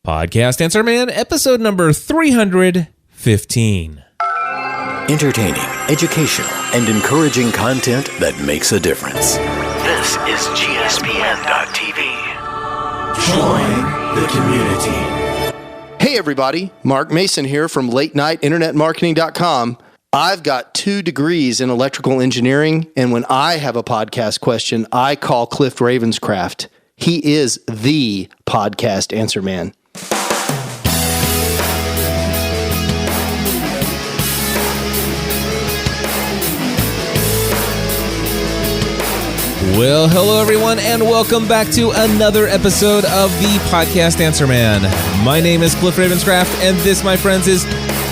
Podcast Answer Man, episode number 315. Entertaining, educational, and encouraging content that makes a difference. This is GSPN.TV. Join the community. Hey everybody, Mark Mason here from LateNightInternetMarketing.com. I've got 2 degrees in electrical engineering, and when I have a podcast question, I call Cliff Ravenscraft. He is the podcast answer man. Well, hello everyone, and welcome back to another episode of the Podcast Answer Man. My name is Cliff Ravenscraft, and this, my friends, is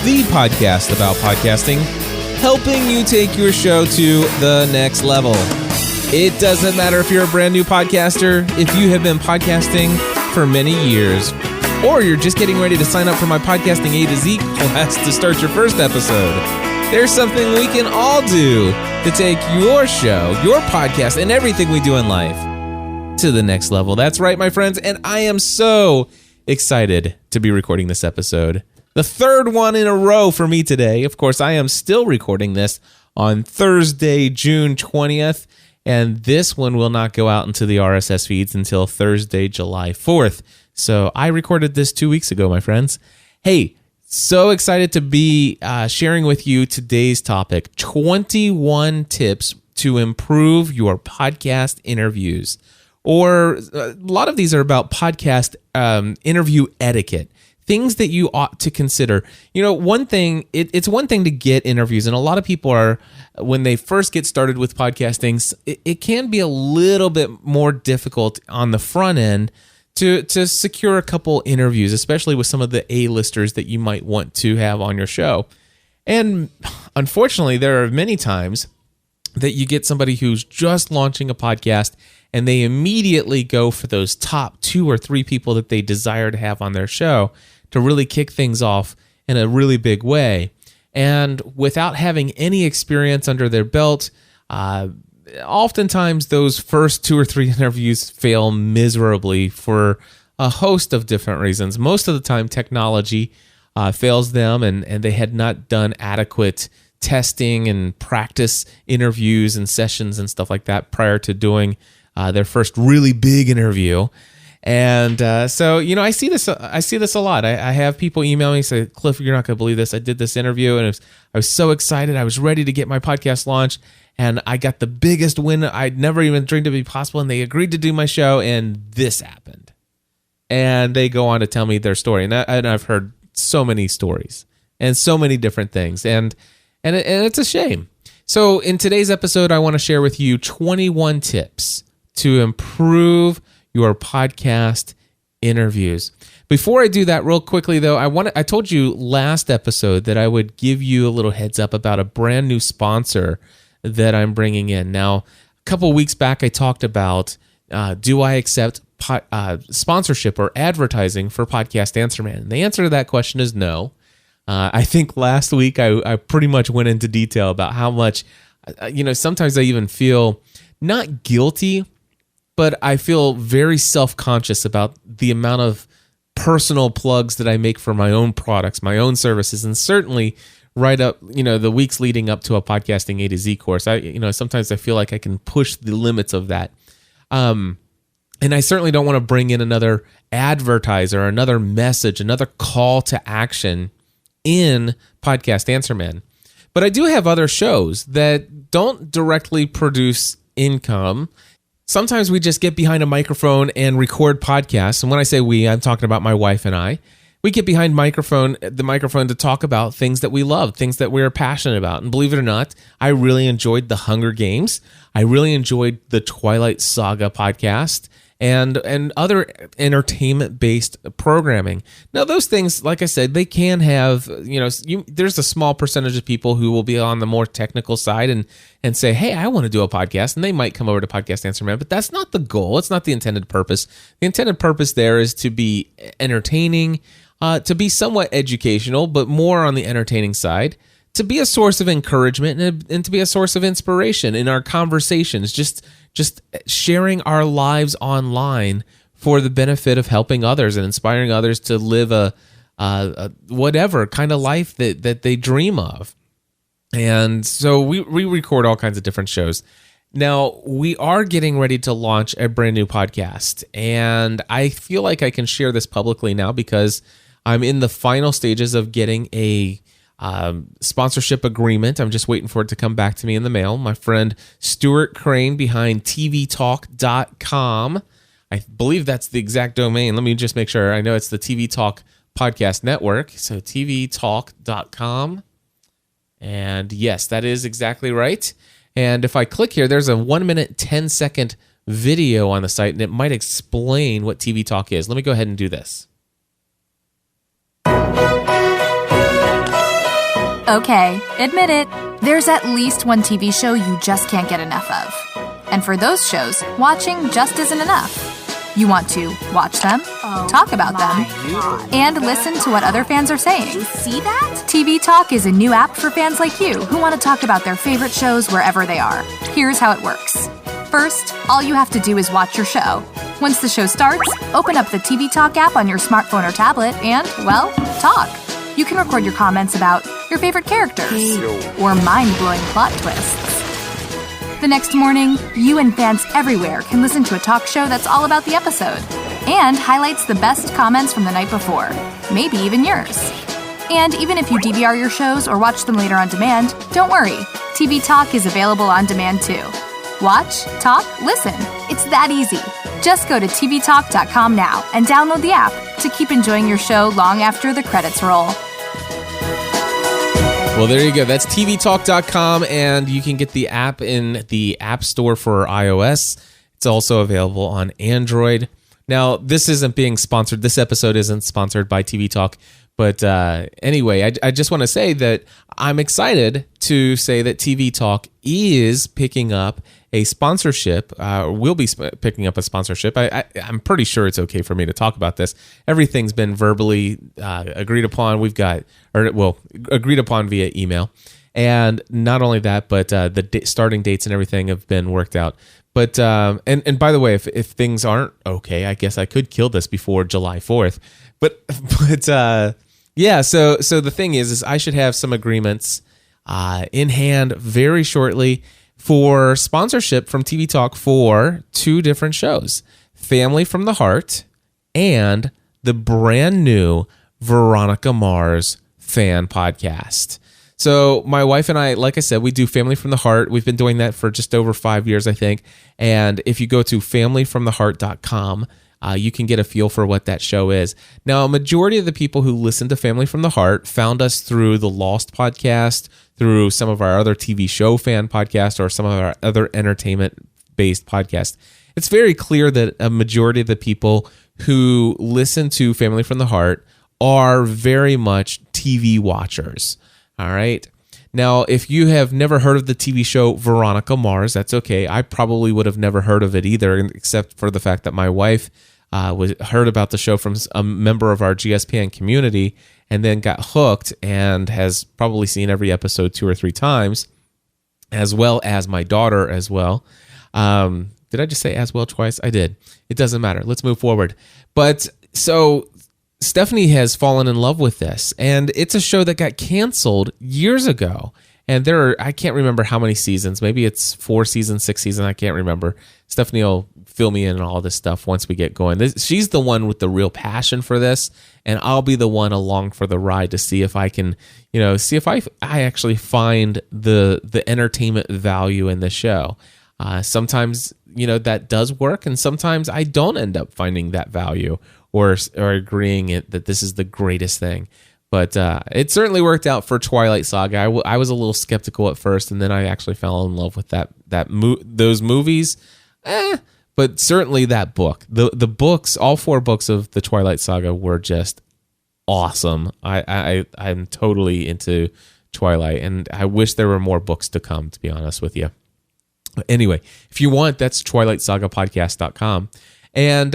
the podcast about podcasting, helping you take your show to the next level. It doesn't matter if you're a brand new podcaster, if you have been podcasting for many years, or you're just getting ready to sign up for my Podcasting A to Z class to start your first episode. There's something we can all do to take your show, your podcast, and everything we do in life to the next level. That's right, my friends, and I am so excited to be recording this episode. The third one in a row for me today. Of course, I am still recording this on Thursday, June 20th, and this one will not go out into the RSS feeds until Thursday, July 4th. So I recorded this 2 weeks ago, my friends. Hey, so excited to be sharing with you today's topic, 21 tips to improve your podcast interviews. Or a lot of these are about podcast interview etiquette, things that you ought to consider. You know, one thing, it's one thing to get interviews, and a lot of people are, when they first get started with podcasting, it can be a little bit more difficult on the front end to secure a couple interviews, especially with some of the A-listers that you might want to have on your show. And unfortunately, there are many times that you get somebody who's just launching a podcast and they immediately go for those top 2 or 3 people that they desire to have on their show to really kick things off in a really big way. And without having any experience under their belt, oftentimes those first 2 or 3 interviews fail miserably for a host of different reasons. Most of the time, technology fails them, and they had not done adequate testing and practice interviews and sessions and stuff like that prior to doing their first really big interview. And so, you know, I see this a lot. I have people email me and say, Cliff, you're not going to believe this. I did this interview, and I was so excited. I was ready to get my podcast launched, and I got the biggest win I'd never even dreamed to be possible, and they agreed to do my show, and this happened. And they go on to tell me their story, and I've heard so many stories and so many different things, and it's a shame. So in today's episode, I want to share with you 21 tips to improve your podcast interviews. Before I do that, real quickly though, I told you last episode that I would give you a little heads up about a brand new sponsor that I'm bringing in. Now, a couple weeks back, I talked about do I accept sponsorship or advertising for Podcast Answer Man? And the answer to that question is no. I think last week I pretty much went into detail about how much, sometimes I even feel not guilty, but I feel very self-conscious about the amount of personal plugs that I make for my own products, my own services, and certainly right up, the weeks leading up to a Podcasting A to Z course. Sometimes I feel like I can push the limits of that. And I certainly don't want to bring in another advertiser, another message, another call to action in Podcast Answer Man. But I do have other shows that don't directly produce income. Sometimes we just get behind a microphone and record podcasts. And when I say we, I'm talking about my wife and I. We get behind the microphone to talk about things that we love, things that we're passionate about. And believe it or not, I really enjoyed the Hunger Games. I really enjoyed the Twilight Saga podcast and other entertainment-based programming. Now, those things, like I said, they can have, there's a small percentage of people who will be on the more technical side and say, hey, I want to do a podcast, and they might come over to Podcast Answer Man, but that's not the goal. It's not the intended purpose. The intended purpose there is to be entertaining, to be somewhat educational, but more on the entertaining side, to be a source of encouragement and to be a source of inspiration in our conversations, just sharing our lives online for the benefit of helping others and inspiring others to live a whatever kind of life that they dream of. And so we record all kinds of different shows. Now, we are getting ready to launch a brand new podcast, and I feel like I can share this publicly now because I'm in the final stages of getting a sponsorship agreement. I'm just waiting for it to come back to me in the mail. My friend Stuart Crane behind tvtalk.com. I believe that's the exact domain. Let me just make sure. I know it's the TV Talk Podcast Network. So tvtalk.com. And yes, that is exactly right. And if I click here, there's a 1 minute, 10-second video on the site, and it might explain what TV Talk is. Let me go ahead and do this. Okay, admit it. There's at least one TV show you just can't get enough of. And for those shows, watching just isn't enough. You want to watch them, talk about them, and listen to what other fans are saying. You see that? TV Talk is a new app for fans like you who want to talk about their favorite shows wherever they are. Here's how it works. First, all you have to do is watch your show. Once the show starts, open up the TV Talk app on your smartphone or tablet and, well, talk. You can record your comments about your favorite characters or mind-blowing plot twists. The next morning, you and fans everywhere can listen to a talk show that's all about the episode and highlights the best comments from the night before, maybe even yours. And even if you DVR your shows or watch them later on demand, don't worry, TV Talk is available on demand too. Watch, talk, listen. It's that easy. Just go to tvtalk.com now and download the app to keep enjoying your show long after the credits roll. Well, there you go. That's tvtalk.com, and you can get the app in the App Store for iOS. It's also available on Android. Now, this isn't being sponsored. This episode isn't sponsored by TV Talk. But anyway, I just want to say that I'm excited to say that TV Talk is picking up a sponsorship, will be picking up a sponsorship. I'm pretty sure it's okay for me to talk about this. Everything's been verbally agreed upon. Agreed upon via email. And not only that, but the starting dates and everything have been worked out. But and by the way, if things aren't okay, I guess I could kill this before July 4th. But yeah, so the thing is I should have some agreements in hand very shortly for sponsorship from TV Talk for two different shows, Family from the Heart and the brand new Veronica Mars fan podcast. So my wife and I, like I said, we do Family from the Heart. We've been doing that for just over 5 years, I think. And if you go to familyfromtheheart.com, you can get a feel for what that show is. Now, a majority of the people who listen to Family from the Heart found us through the Lost podcast, through some of our other TV show fan podcasts, or some of our other entertainment-based podcasts. It's very clear that a majority of the people who listen to Family from the Heart are very much TV watchers. All right. Now, if you have never heard of the TV show Veronica Mars, that's okay. I probably would have never heard of it either, except for the fact that my wife heard about the show from a member of our GSPN community and then got hooked and has probably seen every episode 2 or 3 times, as well as my daughter as well. Did I just say as well twice? I did. It doesn't matter. Let's move forward. But so Stephanie has fallen in love with this, and it's a show that got canceled years ago. And I can't remember how many seasons. Maybe it's 4 seasons, 6 seasons. I can't remember. Stephanie will fill me in on all this stuff once we get going. She's the one with the real passion for this, and I'll be the one along for the ride to see if I can, see if I actually find the entertainment value in the show. Sometimes, that does work, and sometimes I don't end up finding that value or agreeing that this is the greatest thing. But it certainly worked out for Twilight Saga. I was a little skeptical at first, and then I actually fell in love with those movies. But certainly that book. The books, all 4 books of the Twilight Saga were just awesome. I'm totally into Twilight, and I wish there were more books to come, to be honest with you. Anyway, if you want, that's twilightsagapodcast.com. And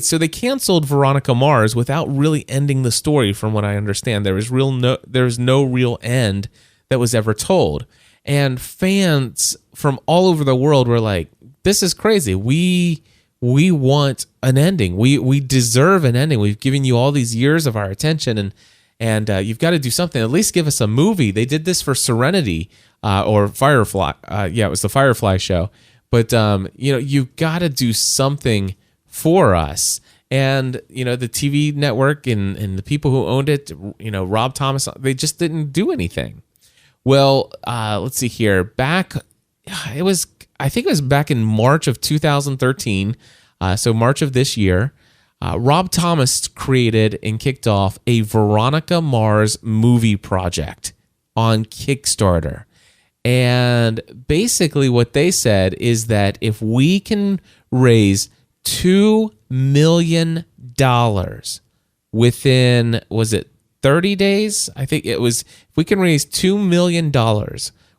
so they canceled Veronica Mars without really ending the story. From what I understand, there's no real end that was ever told. And fans from all over the world were like, "This is crazy. We we want an ending. We deserve an ending. We've given you all these years of our attention, and you've got to do something. At least give us a movie. They did this for Serenity or Firefly. It was the Firefly show. But you've got to do something for us. And the TV network and the people who owned it, Rob Thomas, they just didn't do anything. Well, let's see here. I think it was back in March of 2013. So March of this year, Rob Thomas created and kicked off a Veronica Mars movie project on Kickstarter. And basically what they said is that if we can raise $2 million within, was it 30 days? I think it was, if we can raise $2 million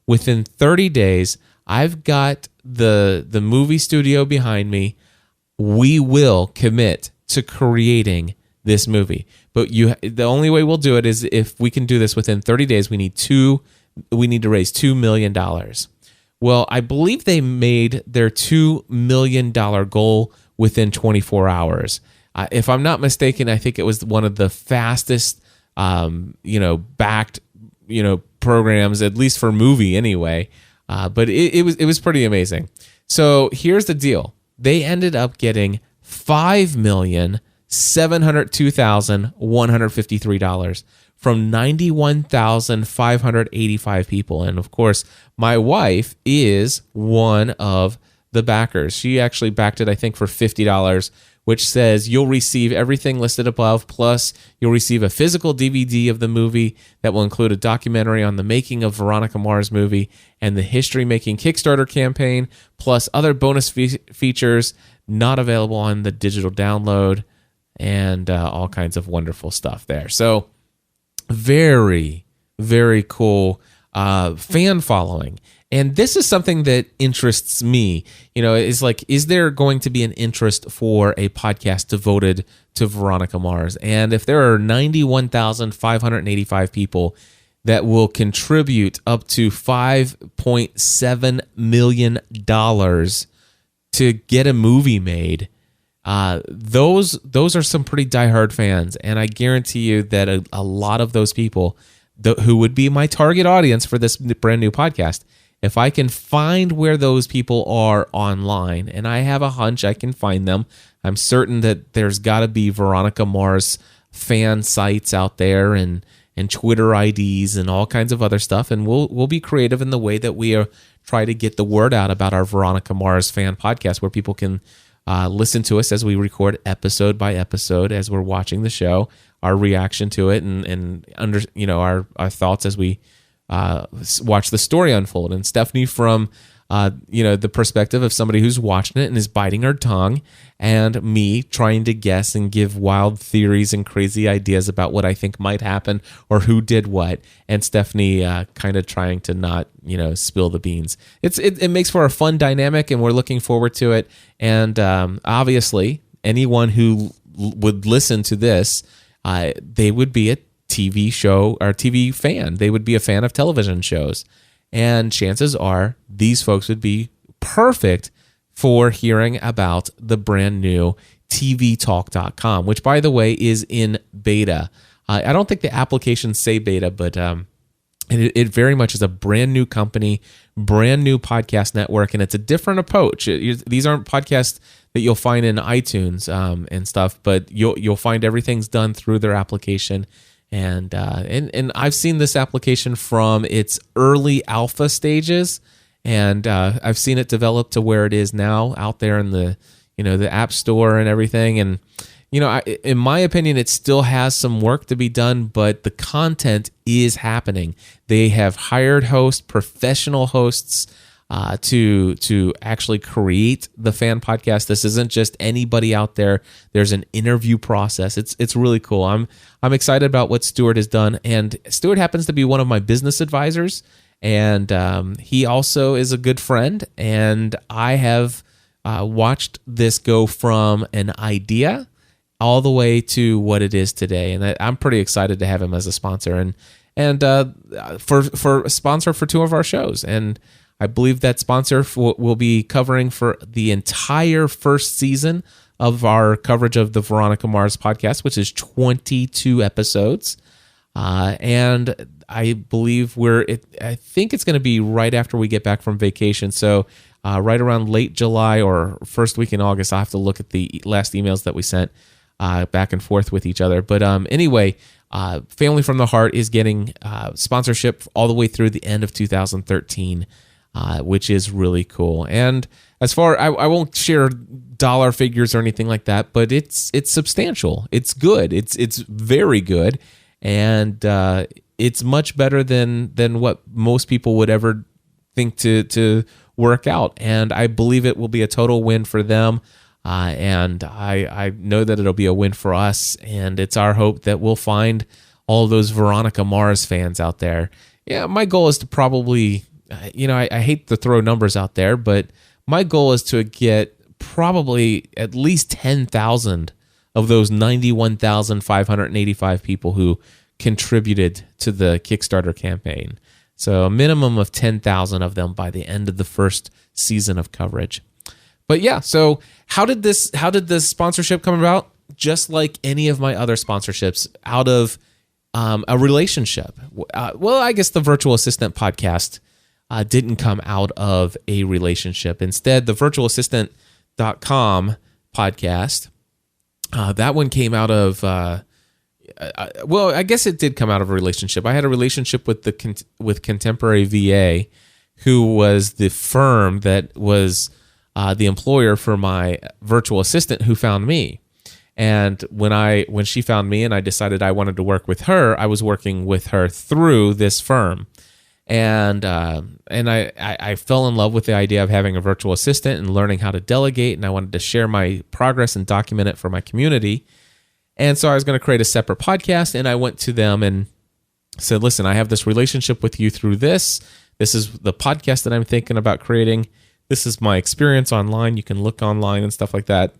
within 30 days, I've got the movie studio behind me. We will commit to creating this movie. But the only way we'll do it is if we can do this within 30 days, we need to raise $2 million. Well, I believe they made their $2 million goal within 24 hours. If I'm not mistaken, I think it was one of the fastest, backed, programs, at least for movie anyway. But it was pretty amazing. So here's the deal. They ended up getting $5,702,153 from 91,585 people. And of course, my wife is one of the backers. She actually backed it, I think, for $50, which says you'll receive everything listed above, plus you'll receive a physical DVD of the movie that will include a documentary on the making of Veronica Mars movie and the History Making Kickstarter campaign, plus other bonus features not available on the digital download, and all kinds of wonderful stuff there. So very, very cool fan following. And this is something that interests me. Is like, is there going to be an interest for a podcast devoted to Veronica Mars? And if there are 91,585 people that will contribute up to $5.7 million to get a movie made, those are some pretty diehard fans. And I guarantee you that a lot of those people who would be my target audience for this brand new podcast, if I can find where those people are online, and I have a hunch I can find them, I'm certain that there's got to be Veronica Mars fan sites out there and Twitter IDs and all kinds of other stuff, and we'll be creative in the way that we try to get the word out about our Veronica Mars fan podcast, where people can listen to us as we record episode by episode as we're watching the show, our reaction to it, and under our thoughts as we watch the story unfold. And Stephanie, from the perspective of somebody who's watching it and is biting her tongue, and me trying to guess and give wild theories and crazy ideas about what I think might happen or who did what, and Stephanie kind of trying to not spill the beans. It makes for a fun dynamic, and we're looking forward to it. And obviously, anyone who would listen to this, they would be a TV show or TV fan. They would be a fan of television shows. And chances are these folks would be perfect for hearing about the brand new tvtalk.com, which, by the way, is in beta. I don't think the applications say beta, but it very much is a brand new company, brand new podcast network, and it's a different approach. These aren't podcasts that you'll find in iTunes and stuff, but you'll find everything's done through their application. And I've seen this application from its early alpha stages, and I've seen it develop to where it is now out there in the App Store and everything. And in my opinion, it still has some work to be done, but the content is happening. They have hired professional hosts to actually create the fan podcast. This isn't just anybody out there. There's an interview process. It's really cool. I'm excited about what Stuart has done, and Stuart happens to be one of my business advisors, and he also is a good friend. And I have watched this go from an idea all the way to what it is today, and I'm pretty excited to have him as a sponsor and for a sponsor for two of our shows. And I believe that sponsor will be covering for the entire first season of our coverage of the Veronica Mars podcast, which is 22 episodes. And I believe I think it's going to be right after we get back from vacation. So right around late July or first week in August, I'll have to look at the last emails that we sent back and forth with each other. But anyway, Family from the Heart is getting sponsorship all the way through the end of 2013, which is really cool. And as far, I won't share dollar figures or anything like that, but it's substantial. It's good. It's very good. And it's much better than what most people would ever think to work out. And I believe it will be a total win for them. And I know that it'll be a win for us. And it's our hope that we'll find all those Veronica Mars fans out there. Yeah, my goal is to probably, I hate to throw numbers out there, but my goal is to get probably at least 10,000 of those 91,585 people who contributed to the Kickstarter campaign. So a minimum of 10,000 of them by the end of the first season of coverage. But yeah, so how did this sponsorship come about? Just like any of my other sponsorships, out of a relationship. Well, I guess the Virtual Assistant podcast didn't come out of a relationship. Instead, the virtualassistant.com podcast, that one came out of, well, I guess it did come out of a relationship. I had a relationship with Contemporary VA, who was the firm that was the employer for my virtual assistant who found me. And when she found me and I decided I wanted to work with her, I was working with her through this firm. And I fell in love with the idea of having a virtual assistant and learning how to delegate, and I wanted to share my progress and document it for my community. And so I was going to create a separate podcast, and I went to them and said, listen, I have this relationship with you through this. This is the podcast that I'm thinking about creating. This is my experience online. You can look online and stuff like that.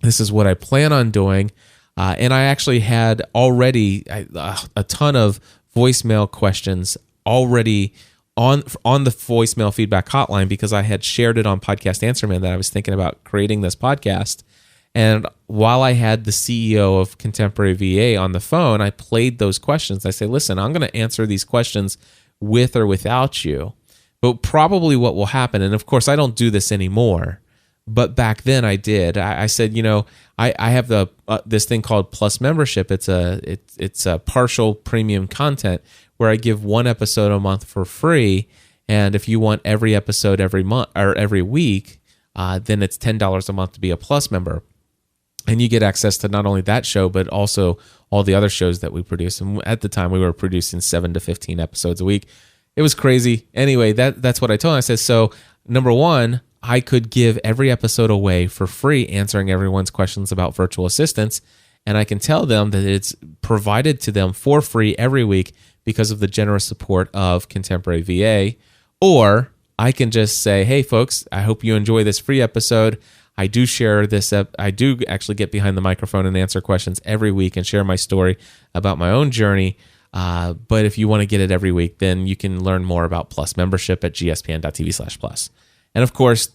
This is what I plan on doing. And I actually had already a ton of voicemail questions already on the voicemail feedback hotline, because I had shared it on Podcast Answer Man that I was thinking about creating this podcast. And while I had the CEO of Contemporary VA on the phone, I played those questions. I say, listen, I'm going to answer these questions with or without you. But probably what will happen, and of course I don't do this anymore, but back then I did. I said, I have this thing called Plus Membership. It's a partial premium content where I give one episode a month for free, and if you want every episode every month or every week, then it's $10 a month to be a Plus member, and you get access to not only that show but also all the other shows that we produce. And at the time, we were producing 7 to 15 episodes a week. It was crazy. Anyway, that's what I told him. I said, so number one, I could give every episode away for free, answering everyone's questions about virtual assistants, and I can tell them that it's provided to them for free every week because of the generous support of Contemporary VA. Or I can just say, hey, folks, I hope you enjoy this free episode. I do share this. I do actually get behind the microphone and answer questions every week and share my story about my own journey. But if you want to get it every week, then you can learn more about Plus membership at gspn.tv/plus. And of course,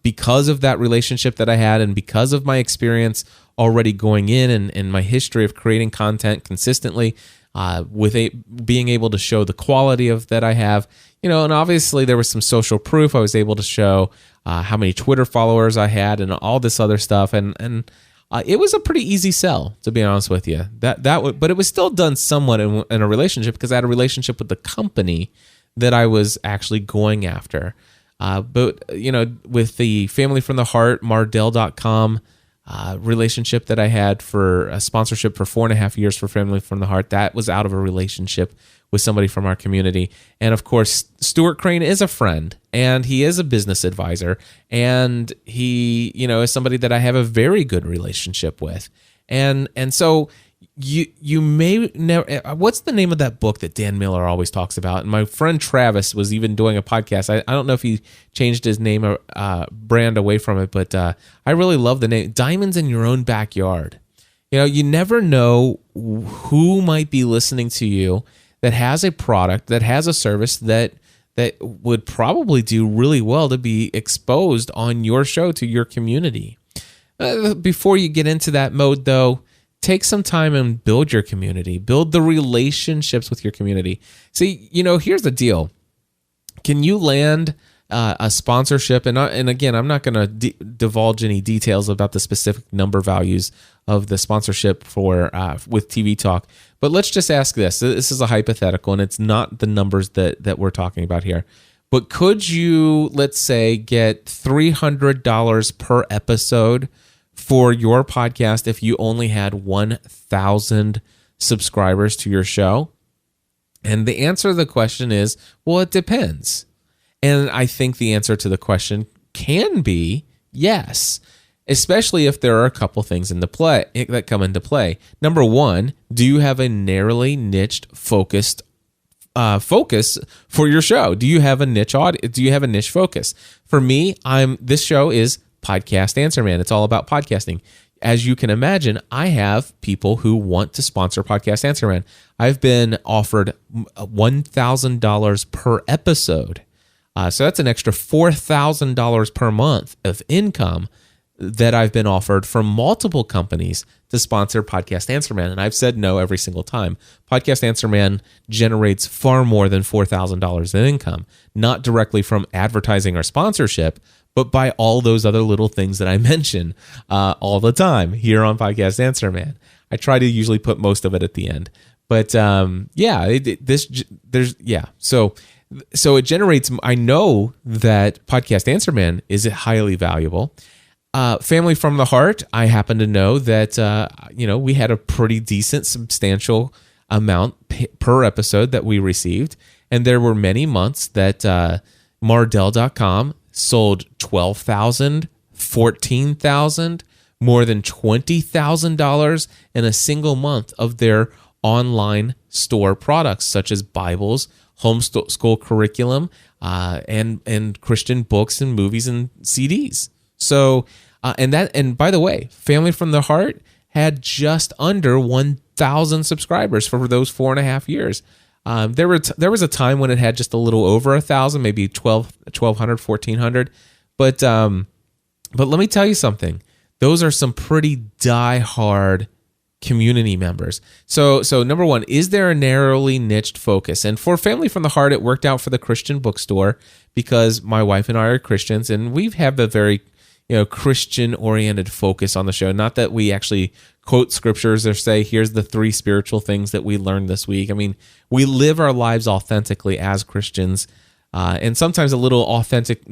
because of that relationship that I had, and because of my experience already going in and my history of creating content consistently, being able to show the quality of that I have, and obviously there was some social proof. I was able to show how many Twitter followers I had and all this other stuff, and it was a pretty easy sell, to be honest with you. But it was still done somewhat in a relationship, because I had a relationship with the company that I was actually going after. But with the Family from the Heart, Mardell.com relationship that I had for a sponsorship for 4.5 years for Family from the Heart, that was out of a relationship with somebody from our community. And of course, Stuart Crane is a friend, and he is a business advisor, and he, is somebody that I have a very good relationship with. And so you may never, what's the name of that book that Dan Miller always talks about? And my friend Travis was even doing a podcast. I don't know if he changed his name or brand away from it, but I really love the name, Diamonds in Your Own Backyard. You never know who might be listening to you that has a product, that has a service that that would probably do really well to be exposed on your show to your community. Before you get into that mode, though, take some time and build your community. Build the relationships with your community. See, here's the deal. Can you land a sponsorship? And again, I'm not going to divulge any details about the specific number values of the sponsorship for with TV Talk. But let's just ask this. This is a hypothetical, and it's not the numbers that we're talking about here. But could you, let's say, get $300 per episode for your podcast if you only had 1,000 subscribers to your show? And the answer to the question is, well, it depends. And I think the answer to the question can be yes, especially if there are a couple things that come into play. Number one, do you have a narrowly niched focus for your show? Do you have a niche audience? Do you have a niche focus? For me, this show is Podcast Answer Man. It's all about podcasting. As you can imagine, I have people who want to sponsor Podcast Answer Man. I've been offered $1,000 per episode. So that's an extra $4,000 per month of income that I've been offered from multiple companies to sponsor Podcast Answer Man. And I've said no every single time. Podcast Answer Man generates far more than $4,000 in income, not directly from advertising or sponsorship, but by all those other little things that I mention all the time here on Podcast Answer Man. I try to usually put most of it at the end. But So it generates, I know that Podcast Answer Man is highly valuable. Family from the Heart, I happen to know that, we had a pretty decent, substantial amount per episode that we received. And there were many months that Mardel.com sold $12,000, $14,000, more than $20,000 in a single month of their online store products, such as Bibles, homeschool curriculum, and Christian books and movies and CDs. So, and by the way, Family from the Heart had just under 1,000 subscribers for those 4.5 years. There was a time when it had just a little over 1,000, maybe 1,200, 1,400. But let me tell you something. Those are some pretty die-hard community members. So number one, is there a narrowly niched focus? And for Family from the Heart, it worked out for the Christian bookstore because my wife and I are Christians, and we have a very Christian-oriented focus on the show. Not that we actually quote scriptures or say, here's the 3 spiritual things that we learned this week. I mean, we live our lives authentically as Christians, and sometimes a little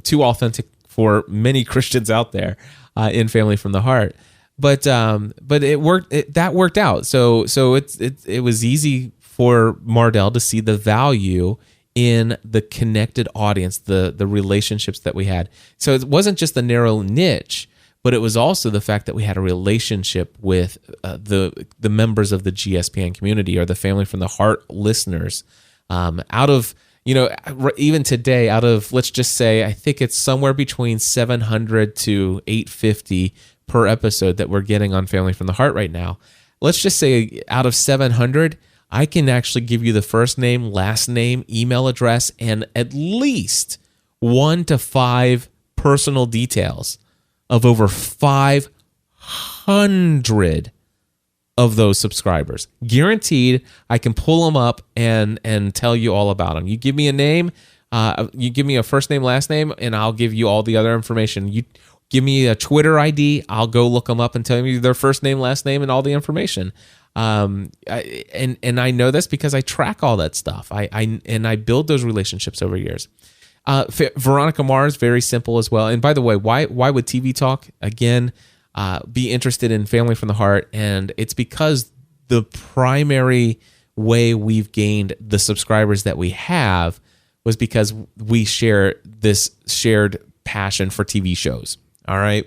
too authentic for many Christians out there in Family from the Heart. But it worked. That worked out. So it was easy for Mardel to see the value in the connected audience, the relationships that we had. So it wasn't just the narrow niche, but it was also the fact that we had a relationship with the members of the GSPN community, or the Family from the Heart listeners. Out of, even today, out of, let's just say, I think it's somewhere between 700 to 850 per episode that we're getting on Family from the Heart right now. Let's just say out of 700, I can actually give you the first name, last name, email address, and at least 1 to 5 personal details of over 500 of those subscribers. Guaranteed, I can pull them up and tell you all about them. You give me a name, you give me a first name, last name, and I'll give you all the other information. You give me a Twitter ID, I'll go look them up and tell you their first name, last name, and all the information. And I know this because I track all that stuff. I build those relationships over years. Veronica Mars, very simple as well. And by the way, why would TV Talk again be interested in Family from the Heart? And it's because the primary way we've gained the subscribers that we have was because we share this shared passion for TV shows. All right,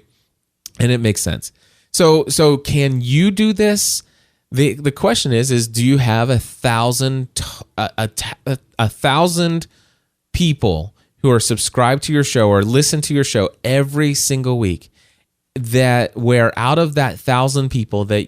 and it makes sense. So can you do this? The question is do you have 1,000 people who are subscribed to your show or listen to your show every single week, that where out of that 1,000 people that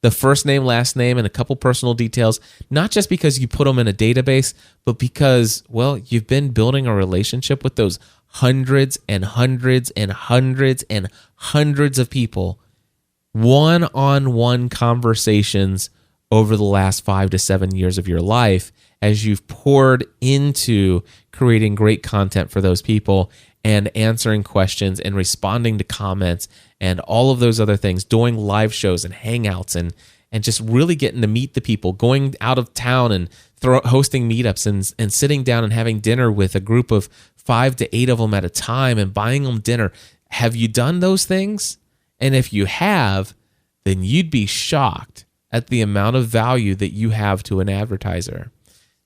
the the first name, last name, and a couple personal details, not just because you put them in a database, but because, well, you've been building a relationship with those hundreds and hundreds and hundreds and hundreds of people, one-on-one conversations over the last 5 to 7 years of your life as you've poured into creating great content for those people and answering questions and responding to comments and all of those other things, doing live shows and hangouts and just really getting to meet the people, going out of town and hosting meetups and sitting down and having dinner with a group of 5 to 8 of them at a time and buying them dinner. Have you done those things? And if you have, then you'd be shocked at the amount of value that you have to an advertiser.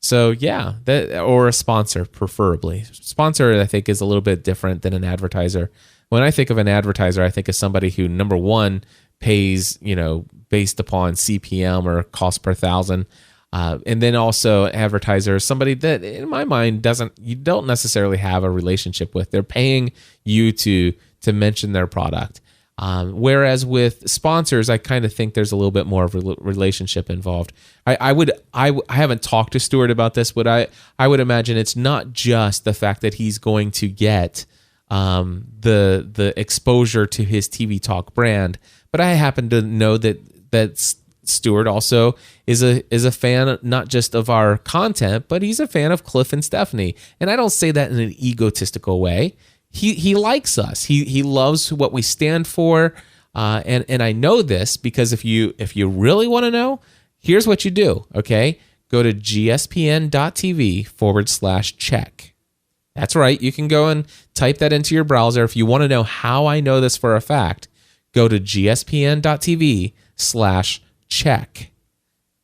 So yeah, or a sponsor, preferably. Sponsor, I think, is a little bit different than an advertiser. When I think of an advertiser, I think of somebody who, number one, pays, based upon CPM or cost per thousand. And then also advertiser, somebody that in my mind you don't necessarily have a relationship with. They're paying you to mention their product. Whereas with sponsors, I kind of think there's a little bit more of a relationship involved. I haven't talked to Stuart about this, but I would imagine it's not just the fact that he's going to get the exposure to his TV Talk brand, but I happen to know that Stuart also is a fan not just of our content, but he's a fan of Cliff and Stephanie. And I don't say that in an egotistical way. He likes us. He loves what we stand for. And I know this because if you really want to know, here's what you do. Okay. Go to gspn.tv/check. That's right. You can go and type that into your browser. If you want to know how I know this for a fact, go to gspn.tv/check.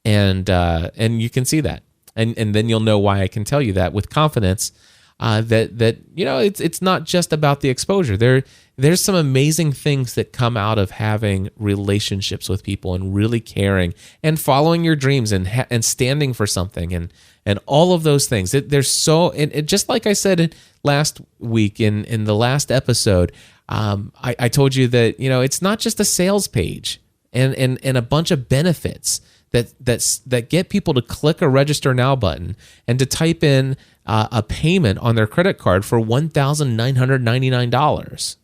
And you can see that. And then you'll know why I can tell you that with confidence. That it's not just about the exposure. There's some amazing things that come out of having relationships with people and really caring and following your dreams and standing for something and all of those things. There's so and just like I said last week in the last episode, I told you that it's not just a sales page and a bunch of benefits that get people to click a register now button and to type in a payment on their credit card for $1,999,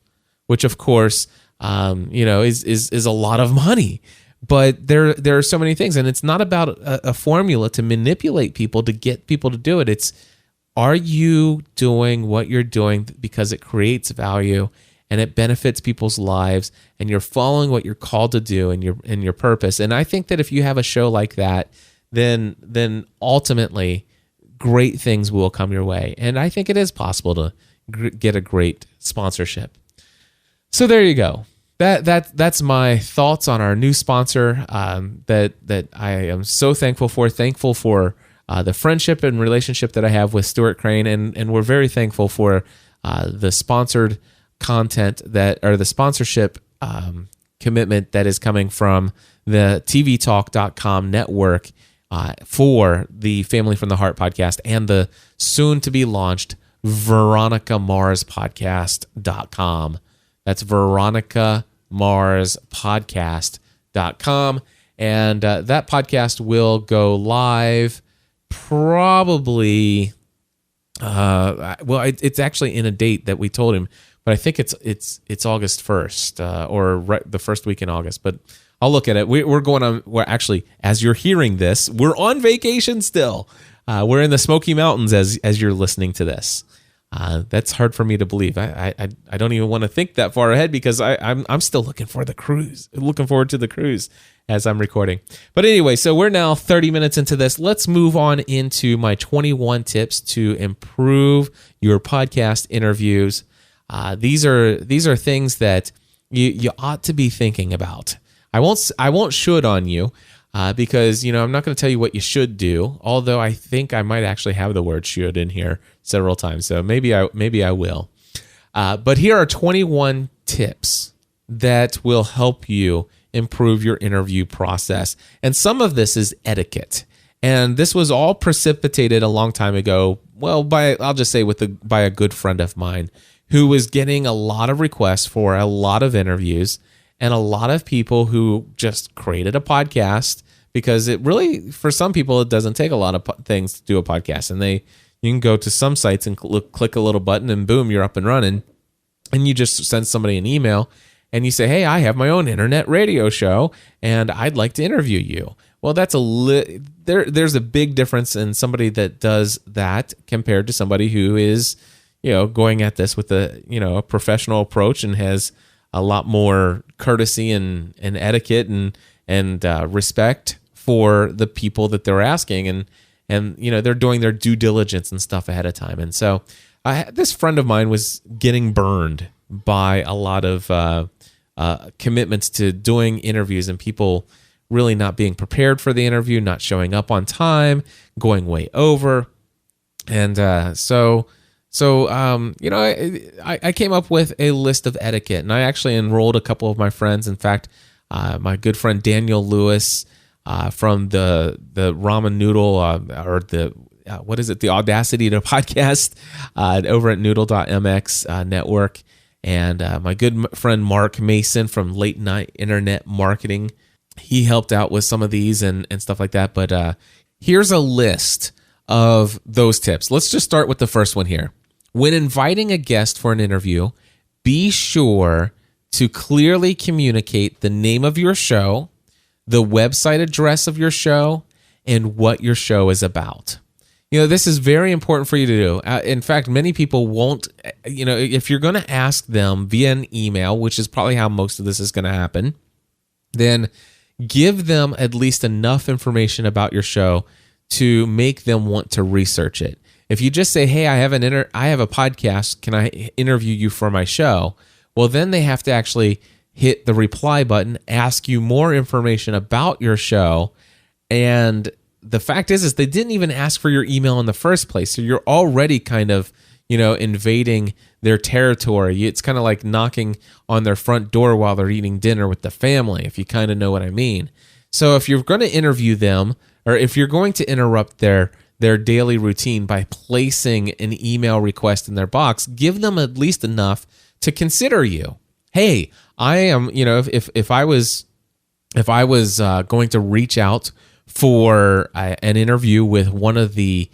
which of course, is a lot of money. But there are so many things, and it's not about a formula to manipulate people to get people to do it. It's, are you doing what you're doing because it creates value and it benefits people's lives, and you're following what you're called to do and your purpose? And I think that if you have a show like that, then ultimately great things will come your way. And I think it is possible to get a great sponsorship. So there you go. That's my thoughts on our new sponsor that I am so thankful for. Thankful for the friendship and relationship that I have with Stuart Crane, and we're very thankful for the sponsored content or the sponsorship commitment that is coming from the tvtalk.com network for the Family from the Heart podcast and the soon-to-be launched VeronicaMarsPodcast.com. That's VeronicaMarsPodcast.com. And that podcast will go live probably, it's actually in a date that we told him, but I think it's August 1st or right the first week in August. But I'll look at it. We're going on. We're actually, as you're hearing this, we're on vacation still. We're in the Smoky Mountains as you're listening to this. That's hard for me to believe. I don't even want to think that far ahead because I'm still looking forward to the cruise as I'm recording. But anyway, so we're now 30 minutes into this. Let's move on into my 21 tips to improve your podcast interviews. These are things that you ought to be thinking about. I won't should on you because I'm not going to tell you what you should do. Although I think I might actually have the word should in here several times, so maybe I will. But here are 21 tips that will help you improve your interview process, and some of this is etiquette. And this was all precipitated a long time ago. Well, by a good friend of mine who was getting a lot of requests for a lot of interviews. and a lot of people who just created a podcast, because it really, for some people, it doesn't take a lot of things to do a podcast. And you can go to some sites and click a little button and boom, you're up and running. And you just send somebody an email and you say, hey, I have my own internet radio show and I'd like to interview you. Well, that's there's a big difference in somebody that does that compared to somebody who is, going at this with a professional approach and has a lot more courtesy and etiquette and respect for the people that they're asking, and they're doing their due diligence and stuff ahead of time. And so this friend of mine was getting burned by a lot of commitments to doing interviews and people really not being prepared for the interview, not showing up on time, going way over. And so I came up with a list of etiquette, and I actually enrolled a couple of my friends. In fact, my good friend Daniel Lewis from the Ramen Noodle or the Audacity to Podcast over at Noodle.mx network, and my good friend Mark Mason from Late Night Internet Marketing. He helped out with some of these and stuff like that. But here's a list of those tips. Let's just start with the first one here. When inviting a guest for an interview, be sure to clearly communicate the name of your show, the website address of your show, and what your show is about. This is very important for you to do. In fact, many people won't, if you're going to ask them via an email, which is probably how most of this is going to happen, then give them at least enough information about your show to make them want to research it. If you just say, hey, I have a podcast, can I interview you for my show? Well, then they have to actually hit the reply button, ask you more information about your show. And the fact is they didn't even ask for your email in the first place. So you're already kind of, invading their territory. It's kind of like knocking on their front door while they're eating dinner with the family, if you kind of know what I mean. So if you're going to interview them, or if you're going to interrupt their daily routine by placing an email request in their box, give them at least enough to consider you. Hey, I am, if I was going to reach out for an interview with one of the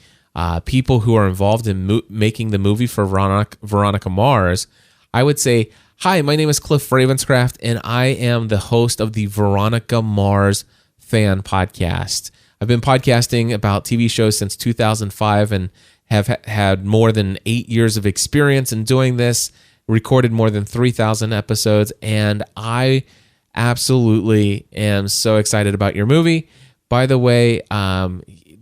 people who are involved in making the movie for Veronica Mars, I would say, hi, my name is Cliff Ravenscraft, and I am the host of the Veronica Mars Fan Podcast. I've been podcasting about TV shows since 2005 and have had more than 8 years of experience in doing this, recorded more than 3,000 episodes, and I absolutely am so excited about your movie. By the way,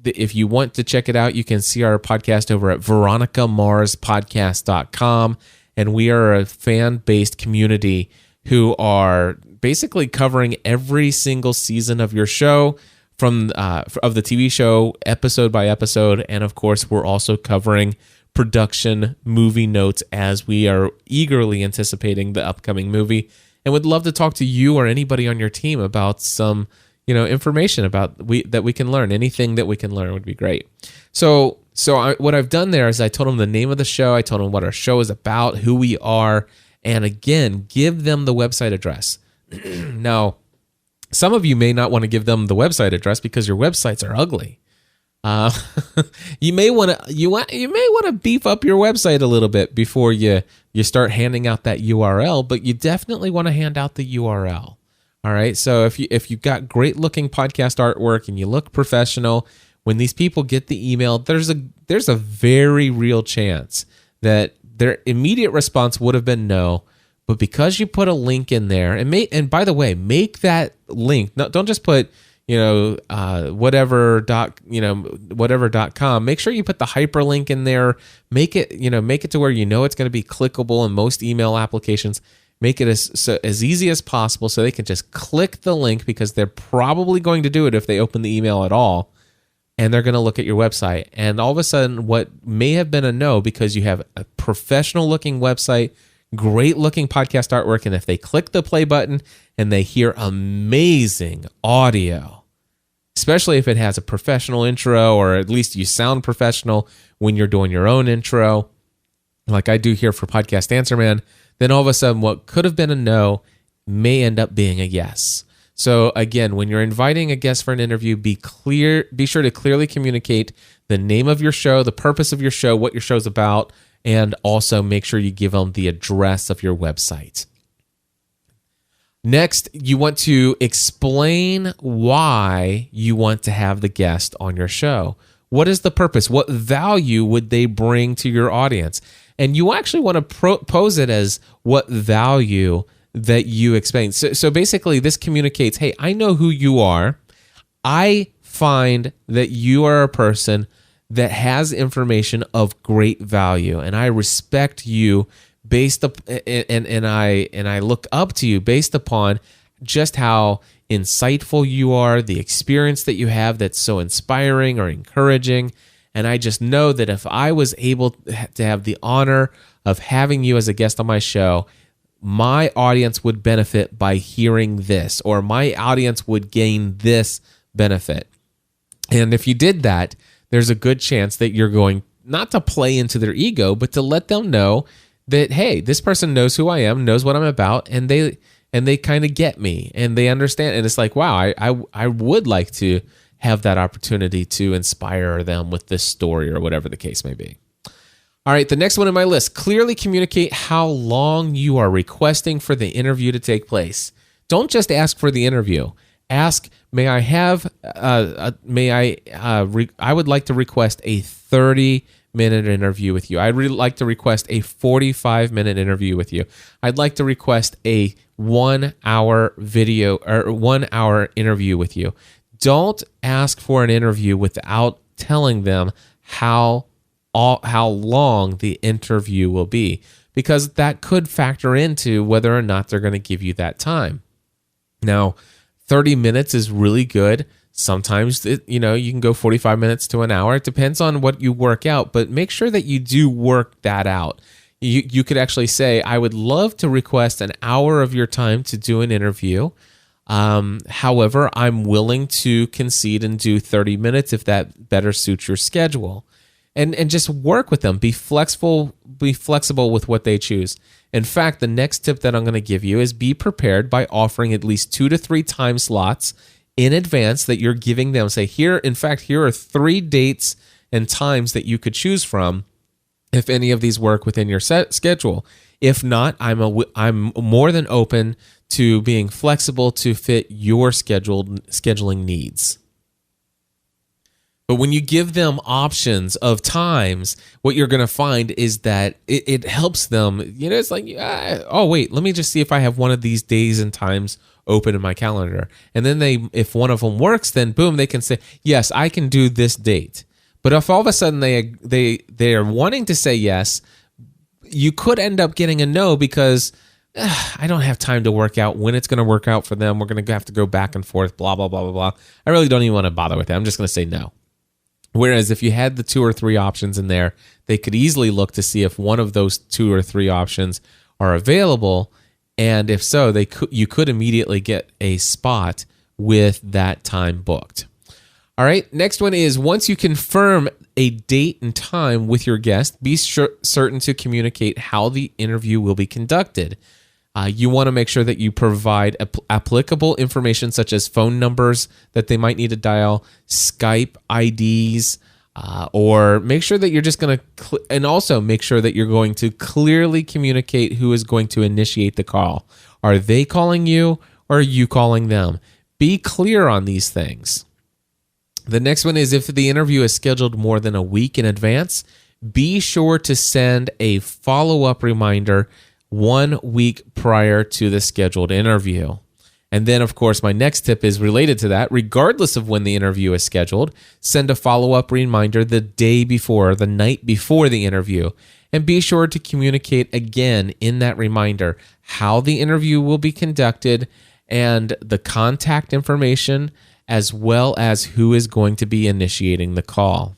if you want to check it out, you can see our podcast over at veronicamarspodcast.com. And we are a fan-based community who are basically covering every single season of your show of the TV show, episode by episode. And of course, we're also covering production movie notes as we are eagerly anticipating the upcoming movie. And would love to talk to you or anybody on your team about some information about that we can learn. Anything that we can learn would be great. So what I've done there is I told them the name of the show, I told them what our show is about, who we are, and again, give them the website address. Now, some of you may not want to give them the website address because your websites are ugly. You may want to beef up your website a little bit before you start handing out that URL, but you definitely want to hand out the URL. All right. So if you've got great looking podcast artwork and you look professional, when these people get the email, there's a very real chance that their immediate response would have been no, but because you put a link in there and by the way, make that link. Don't just put whatever.com. Make sure you put the hyperlink in there. Make it to where it's going to be clickable in most email applications. Make it as easy as possible so they can just click the link, because they're probably going to do it if they open the email at all, and they're going to look at your website. And all of a sudden, what may have been a no because you have a professional-looking website, great-looking podcast artwork, and if they click the play button and they hear amazing audio, especially if it has a professional intro, or at least you sound professional when you're doing your own intro, like I do here for Podcast Answer Man, then all of a sudden what could have been a no may end up being a yes. So again, when you're inviting a guest for an interview, be sure to clearly communicate the name of your show, the purpose of your show, what your show's about, and also make sure you give them the address of your website. Next, you want to explain why you want to have the guest on your show. What is the purpose? What value would they bring to your audience? And you actually want to pose it as what value that you explain. So basically, this communicates, hey, I know who you are. I find that you are a person that has information of great value, and I respect you based up, and I look up to you based upon just how insightful you are, the experience that you have that's so inspiring or encouraging. And I just know that if I was able to have the honor of having you as a guest on my show, my audience would benefit by hearing this, or my audience would gain this benefit. And if you did that, there's a good chance that you're going not to play into their ego, but to let them know that, hey, this person knows who I am, knows what I'm about, and they kind of get me, and they understand. And it's like, wow, I would like to have that opportunity to inspire them with this story or whatever the case may be. All right, the next one on my list, clearly communicate how long you are requesting for the interview to take place. Don't just ask for the interview. Ask, I would like to request a 30-minute interview with you. I'd really like to request a 45-minute interview with you. I'd like to request a 1-hour video or 1-hour interview with you. Don't ask for an interview without telling them how long the interview will be, because that could factor into whether or not they're going to give you that time. Now, 30 minutes is really good. Sometimes, you can go 45 minutes to an hour. It depends on what you work out, but make sure that you do work that out. You could actually say, I would love to request an hour of your time to do an interview. However, I'm willing to concede and do 30 minutes if that better suits your schedule. And just work with them. Be flexible with what they choose. In fact, the next tip that I'm going to give you is be prepared by offering at least 2 to 3 time slots in advance that you're giving them. Say, here are 3 dates and times that you could choose from if any of these work within your schedule. If not, I'm more than open to being flexible to fit your scheduling needs. But when you give them options of times, what you're going to find is that it helps them. It's like, oh, wait, let me just see if I have one of these days and times open in my calendar. And then if one of them works, then boom, they can say, yes, I can do this date. But if all of a sudden they are wanting to say yes, you could end up getting a no because I don't have time to work out when it's going to work out for them. We're going to have to go back and forth, blah, blah, blah, blah, blah. I really don't even want to bother with that. I'm just going to say no. Whereas if you had the 2 or 3 options in there, they could easily look to see if one of those 2 or 3 options are available. And if so, you could immediately get a spot with that time booked. All right, next one is once you confirm a date and time with your guest, be certain to communicate how the interview will be conducted. You want to make sure that you provide applicable information such as phone numbers that they might need to dial, Skype IDs, or make sure that you're just going to, and also make sure that you're going to clearly communicate who is going to initiate the call. Are they calling you or are you calling them? Be clear on these things. The next one is if the interview is scheduled more than a week in advance, be sure to send a follow-up reminder 1 week prior to the scheduled interview. And then, of course, my next tip is related to that. Regardless of when the interview is scheduled, send a follow-up reminder the day before, the night before the interview. And be sure to communicate again in that reminder how the interview will be conducted and the contact information, as well as who is going to be initiating the call.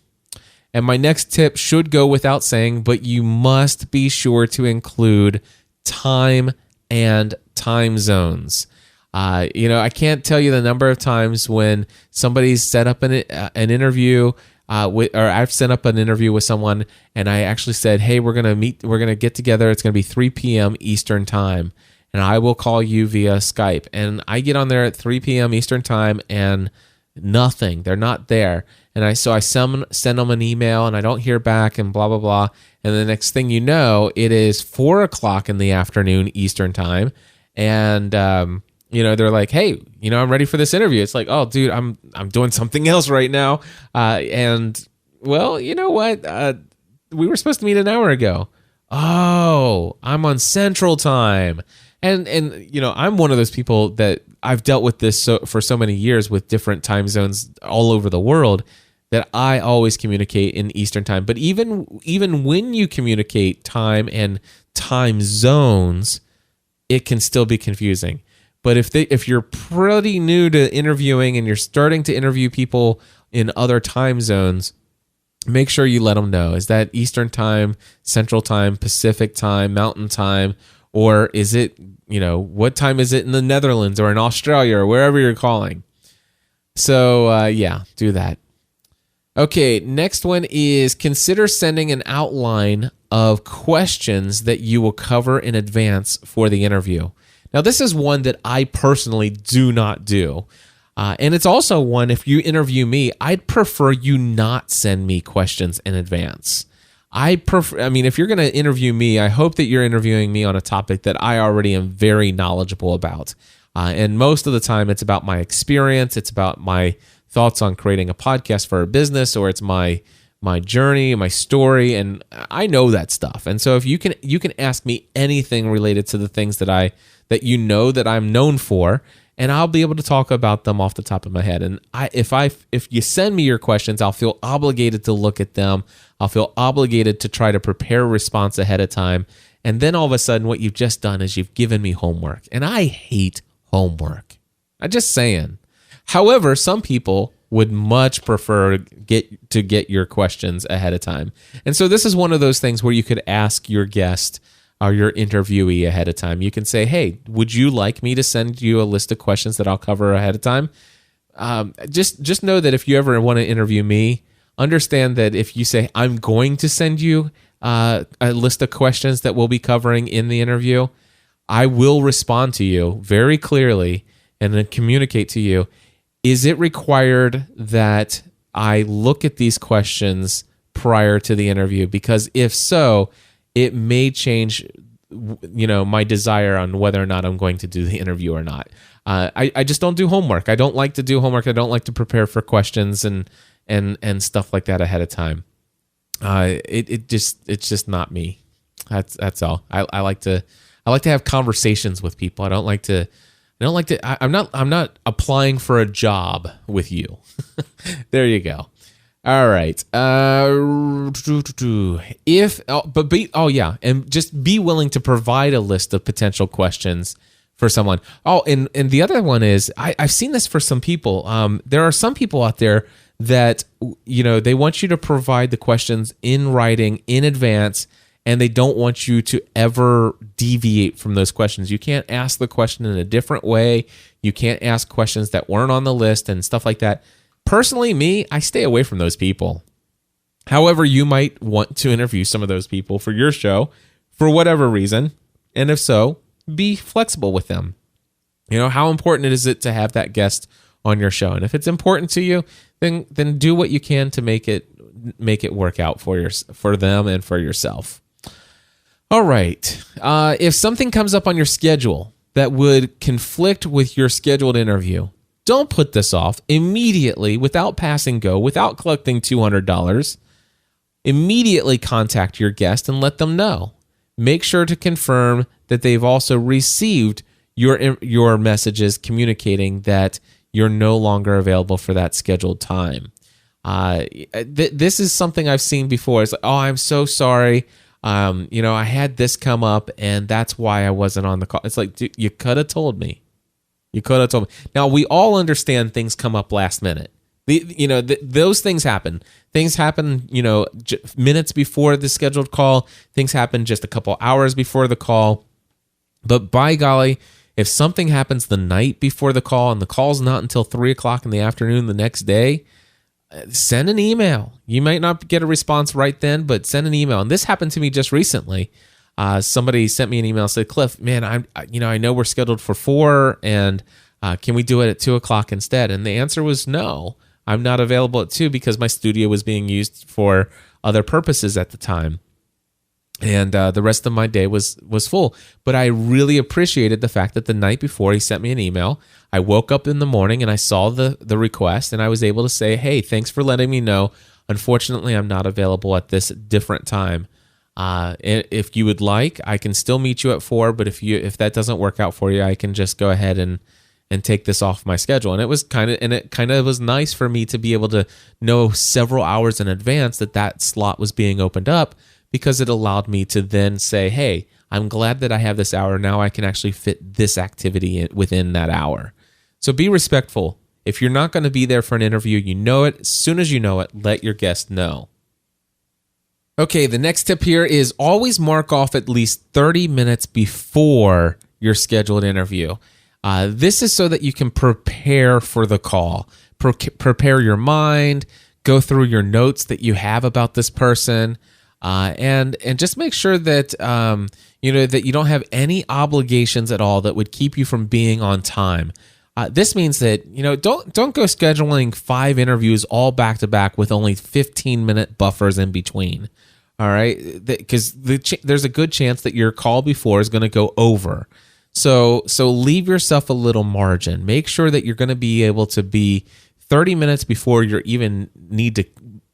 And my next tip should go without saying, but you must be sure to include time and time zones. I can't tell you the number of times when somebody's set up an interview or I've set up an interview with someone and I actually said, hey, we're going to get together. It's going to be 3 p.m. Eastern time. and I will call you via Skype. And I get on there at 3 p.m. Eastern time and nothing. They're not there. And so I send them an email and I don't hear back and blah, blah, blah. And the next thing you know, it is 4 o'clock in the afternoon Eastern time. And, they're like, hey, I'm ready for this interview. It's like, oh, dude, I'm doing something else right now. And well, you know what? We were supposed to meet an hour ago. Oh, I'm on Central Time. And I'm one of those people that I've dealt with this for so many years with different time zones all over the world that I always communicate in Eastern Time. But even when you communicate time and time zones, it can still be confusing. But if you're pretty new to interviewing and you're starting to interview people in other time zones, make sure you let them know. Is that Eastern Time, Central Time, Pacific Time, Mountain Time, or is it, what time is it in the Netherlands or in Australia or wherever you're calling? So, do that. Okay, next one is consider sending an outline of questions that you will cover in advance for the interview. Now, this is one that I personally do not do. And it's also one, if you interview me, I'd prefer you not send me questions in advance. If you're going to interview me, I hope that you're interviewing me on a topic that I already am very knowledgeable about. And most of the time, it's about my experience. It's about my thoughts on creating a podcast for a business, or it's my journey, my story, and I know that stuff. And so if you can ask me anything related to the things that I'm known for, and I'll be able to talk about them off the top of my head. And if you send me your questions, I'll feel obligated to look at them. I'll feel obligated to try to prepare a response ahead of time. And then all of a sudden, what you've just done is you've given me homework. And I hate homework. I'm just saying. However, some people would much prefer to get your questions ahead of time. And so this is one of those things where you could ask your guest or your interviewee ahead of time. You can say, hey, would you like me to send you a list of questions that I'll cover ahead of time? Just know that if you ever want to interview me, understand that if you say, I'm going to send you a list of questions that we'll be covering in the interview, I will respond to you very clearly and then communicate to you, is it required that I look at these questions prior to the interview? Because if so, it may change, my desire on whether or not I'm going to do the interview or not. I just don't do homework. I don't like to do homework. I don't like to prepare for questions and stuff like that ahead of time. It's just not me. That's all. I like to have conversations with people. I'm not applying for a job with you. There you go. All right. And just be willing to provide a list of potential questions for someone. Oh, and the other one is I've seen this for some people. There are some people out there that they want you to provide the questions in writing in advance, and they don't want you to ever deviate from those questions. You can't ask the question in a different way. You can't ask questions that weren't on the list and stuff like that. Personally, I stay away from those people. However, you might want to interview some of those people for your show for whatever reason. And if so, be flexible with them. How important is it to have that guest on your show? And if it's important to you, then do what you can to make it work out for them and for yourself. All right. If something comes up on your schedule that would conflict with your scheduled interview, don't put this off. Immediately, without passing go, without collecting $200, immediately contact your guest and let them know. Make sure to confirm that they've also received your messages communicating that you're no longer available for that scheduled time. This is something I've seen before. It's like, oh, I'm so sorry. I had this come up and that's why I wasn't on the call. It's like, dude, you could have told me. Now, we all understand things come up last minute. Those things happen. Things happen, minutes before the scheduled call. Things happen just a couple hours before the call. But by golly, if something happens the night before the call and the call's not until 3 o'clock in the afternoon the next day, send an email. You might not get a response right then, but send an email. And this happened to me just recently. somebody sent me an email and said, Cliff, man, I know we're scheduled for 4, and can we do it at 2 o'clock instead? And the answer was no. I'm not available at 2 because my studio was being used for other purposes at the time. And the rest of my day was full. But I really appreciated the fact that the night before he sent me an email, I woke up in the morning and I saw the request, and I was able to say, hey, thanks for letting me know. Unfortunately, I'm not available at this different time. If you would like, I can still meet you at 4, but if that doesn't work out for you, I can just go ahead and take this off my schedule. And it kind of was nice for me to be able to know several hours in advance that slot was being opened up, because it allowed me to then say, hey, I'm glad that I have this hour. Now I can actually fit this activity within that hour. So be respectful. If you're not going to be there for an interview, you know it. As soon as you know it, let your guest know. Okay, the next tip here is always mark off at least 30 minutes before your scheduled interview. This is so that you can prepare for the call. Prepare your mind, go through your notes that you have about this person, and just make sure that that you don't have any obligations at all that would keep you from being on time. This means that don't go scheduling 5 interviews all back to back with only 15-minute buffers in between. All right, because there's a good chance that your call before is going to go over. So leave yourself a little margin. Make sure that you're going to be able to be 30 minutes before you even need to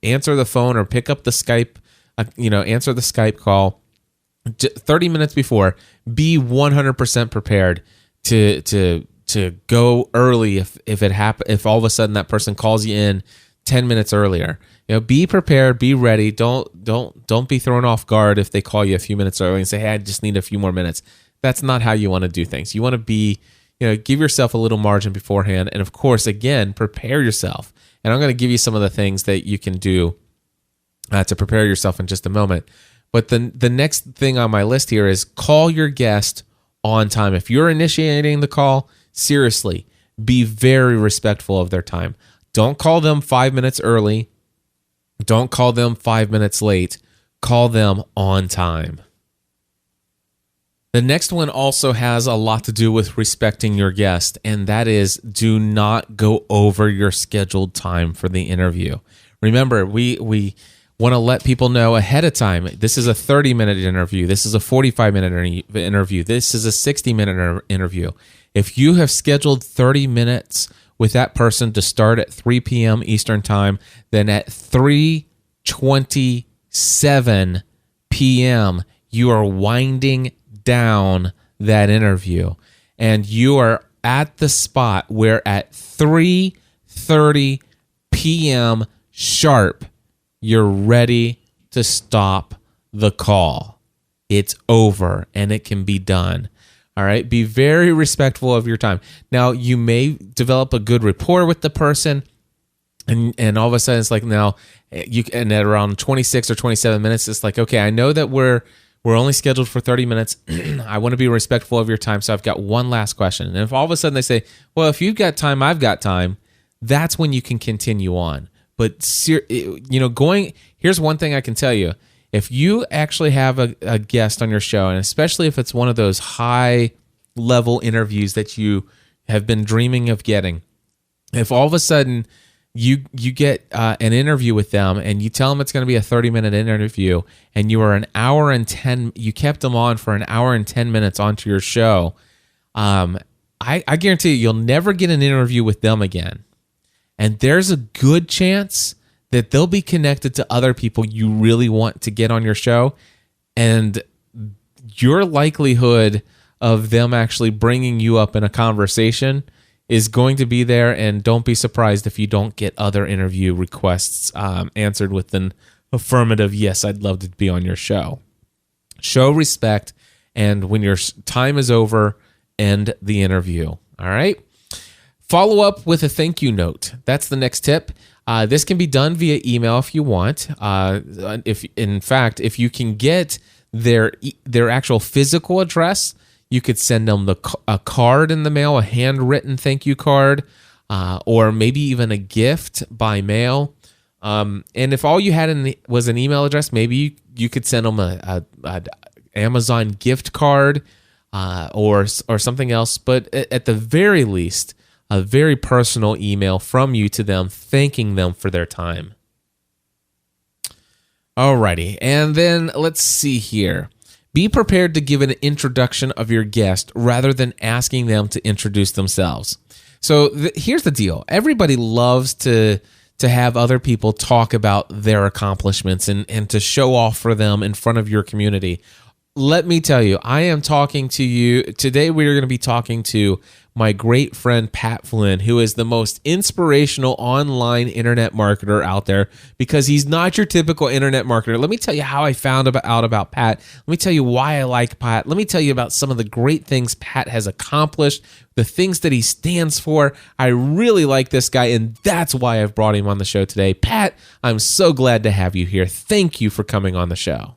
answer the phone or pick up the Skype, answer the Skype call. 30 minutes before, be 100% prepared to go early if all of a sudden that person calls you in 10 minutes earlier. Be prepared, be ready. Don't be thrown off guard if they call you a few minutes early and say, hey, I just need a few more minutes. That's not how you want to do things. You want to be, give yourself a little margin beforehand. And of course, again, prepare yourself. And I'm going to give you some of the things that you can do to prepare yourself in just a moment. But the next thing on my list here is call your guest on time. If you're initiating the call, seriously, be very respectful of their time. Don't call them 5 minutes early. Don't call them 5 minutes late. Call them on time. The next one also has a lot to do with respecting your guest, and that is do not go over your scheduled time for the interview. Remember, we want to let people know ahead of time, this is a 30-minute interview. This is a 45-minute interview. This is a 60-minute interview. If you have scheduled 30 minutes with that person to start at 3 p.m. Eastern Time, then at 3:27 p.m., you are winding down that interview. And you are at the spot where at 3:30 p.m. sharp, you're ready to stop the call. It's over and it can be done. All right. Be very respectful of your time. Now, you may develop a good rapport with the person, and all of a sudden it's like now and at around 26 or 27 minutes, it's like, okay, I know that we're only scheduled for 30 minutes. I want to be respectful of your time. So I've got one last question. And if all of a sudden they say, well, if you've got time, I've got time, that's when you can continue on. But here's one thing I can tell you. If you actually have a guest on your show, and especially if it's one of those high-level interviews that you have been dreaming of getting, if all of a sudden you get an interview with them and you tell them it's going to be a 30-minute interview, and you kept them on for an hour and 10 minutes onto your show, I guarantee you'll never get an interview with them again. And there's a good chance that they'll be connected to other people you really want to get on your show, and your likelihood of them actually bringing you up in a conversation is going to be there. And don't be surprised if you don't get other interview requests answered with an affirmative, yes, I'd love to be on your show. Show respect, and when your time is over, end the interview. All right? Follow up with a thank you note. That's the next tip. This can be done via email if you want. If you can get their actual physical address, you could send them a card in the mail, a handwritten thank you card, or maybe even a gift by mail. And if all you had was an email address, maybe you could send them Amazon gift card or something else, but at the very least, a very personal email from you to them, thanking them for their time. Alrighty, and then let's see here. Be prepared to give an introduction of your guest rather than asking them to introduce themselves. So here's the deal. Everybody loves to have other people talk about their accomplishments and to show off for them in front of your community. Let me tell you, I am talking to you. Today we are going to be talking to my great friend Pat Flynn, who is the most inspirational online internet marketer out there, because he's not your typical internet marketer. Let me tell you how I found out about Pat. Let me tell you why I like Pat. Let me tell you about some of the great things Pat has accomplished, the things that he stands for. I really like this guy, and that's why I've brought him on the show today. Pat, I'm so glad to have you here. Thank you for coming on the show.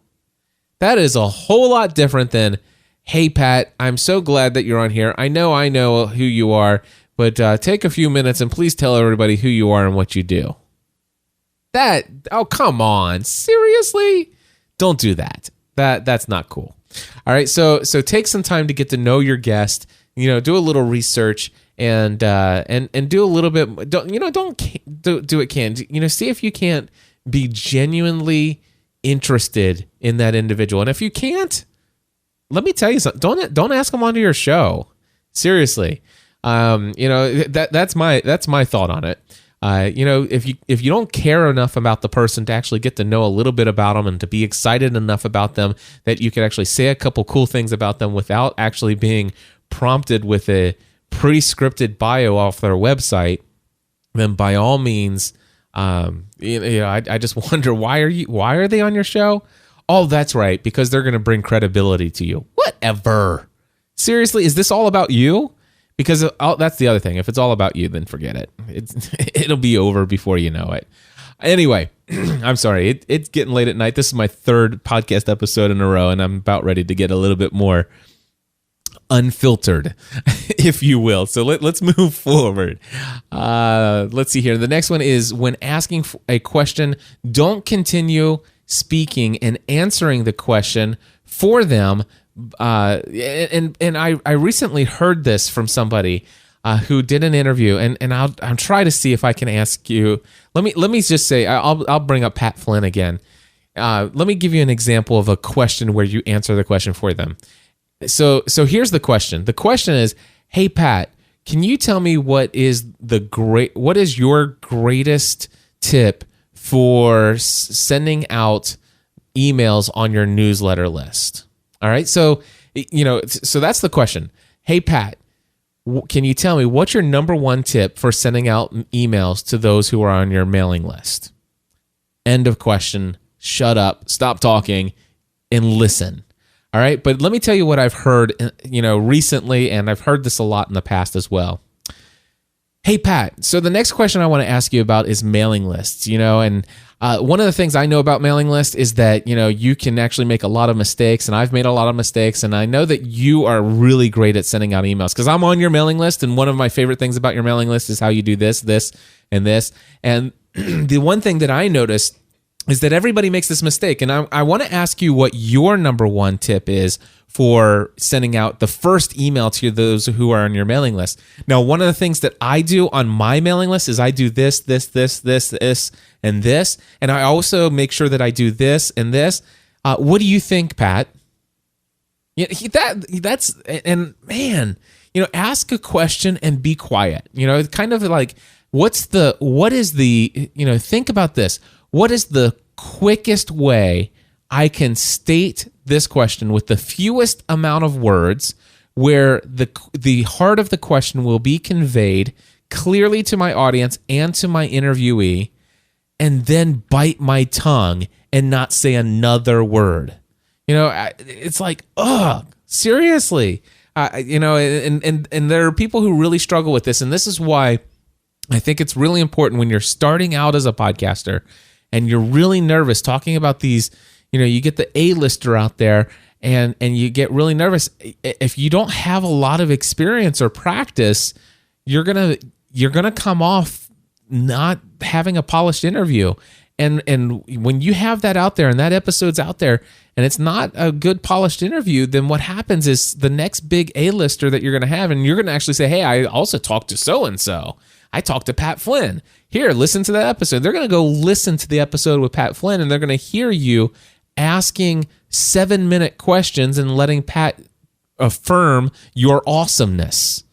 That is a whole lot different than, hey, Pat, I'm so glad that you're on here. I know who you are, but take a few minutes and please tell everybody who you are and what you do. Oh, come on. Seriously? Don't do that. That's not cool. All right, so take some time to get to know your guest, do a little research and do a little bit, don't do it canned. See if you can't be genuinely interested in that individual. And if you can't, let me tell you something. Don't ask them onto your show. Seriously. That's my thought on it. If you don't care enough about the person to actually get to know a little bit about them and to be excited enough about them that you can actually say a couple cool things about them without actually being prompted with a pre-scripted bio off their website, then by all means, I just wonder, why are they on your show? Oh, that's right, because they're going to bring credibility to you. Whatever. Seriously, is this all about you? Because that's the other thing. If it's all about you, then forget it. It'll be over before you know it. Anyway, I'm sorry. It's getting late at night. This is my third podcast episode in a row, and I'm about ready to get a little bit more unfiltered, if you will. So let's move forward. Let's see here. The next one is, when asking a question, don't continue speaking and answering the question for them. And I recently heard this from somebody who did an interview, and I'll try to see if I can ask you. Let me just say, I'll bring up Pat Flynn again. Let me give you an example of a question where you answer the question for them. So here's the question. The question is, hey Pat, can you tell me what is your greatest tip for sending out emails on your newsletter list? All right. So that's the question. Hey Pat, can you tell me what's your number one tip for sending out emails to those who are on your mailing list? End of question. Shut up. Stop talking and listen. All right. But let me tell you what I've heard, recently, and I've heard this a lot in the past as well. Hey, Pat, so the next question I want to ask you about is mailing lists, and one of the things I know about mailing lists is that, you can actually make a lot of mistakes, and I've made a lot of mistakes, and I know that you are really great at sending out emails because I'm on your mailing list, and one of my favorite things about your mailing list is how you do this, this, and this. And the one thing that I noticed is that everybody makes this mistake. And I want to ask you what your number one tip is for sending out the first email to those who are on your mailing list. Now, one of the things that I do on my mailing list is I do this, and this. And I also make sure that I do this and this. What do you think, Pat? Ask a question and be quiet. Kind of like, think about this. What is the quickest way I can state this question with the fewest amount of words where the heart of the question will be conveyed clearly to my audience and to my interviewee, and then bite my tongue and not say another word? It's like, seriously. And there are people who really struggle with this, and this is why I think it's really important when you're starting out as a podcaster and you're really nervous talking about these, you get the A-lister out there and you get really nervous. If you don't have a lot of experience or practice, you're gonna come off not having a polished interview. And when you have that out there and that episode's out there and it's not a good polished interview, then what happens is the next big A-lister that you're going to have, and you're going to actually say, hey, I also talked to so-and-so. I talked to Pat Flynn. Here, listen to that episode. They're going to go listen to the episode with Pat Flynn, and they're going to hear you asking 7-minute questions and letting Pat affirm your awesomeness.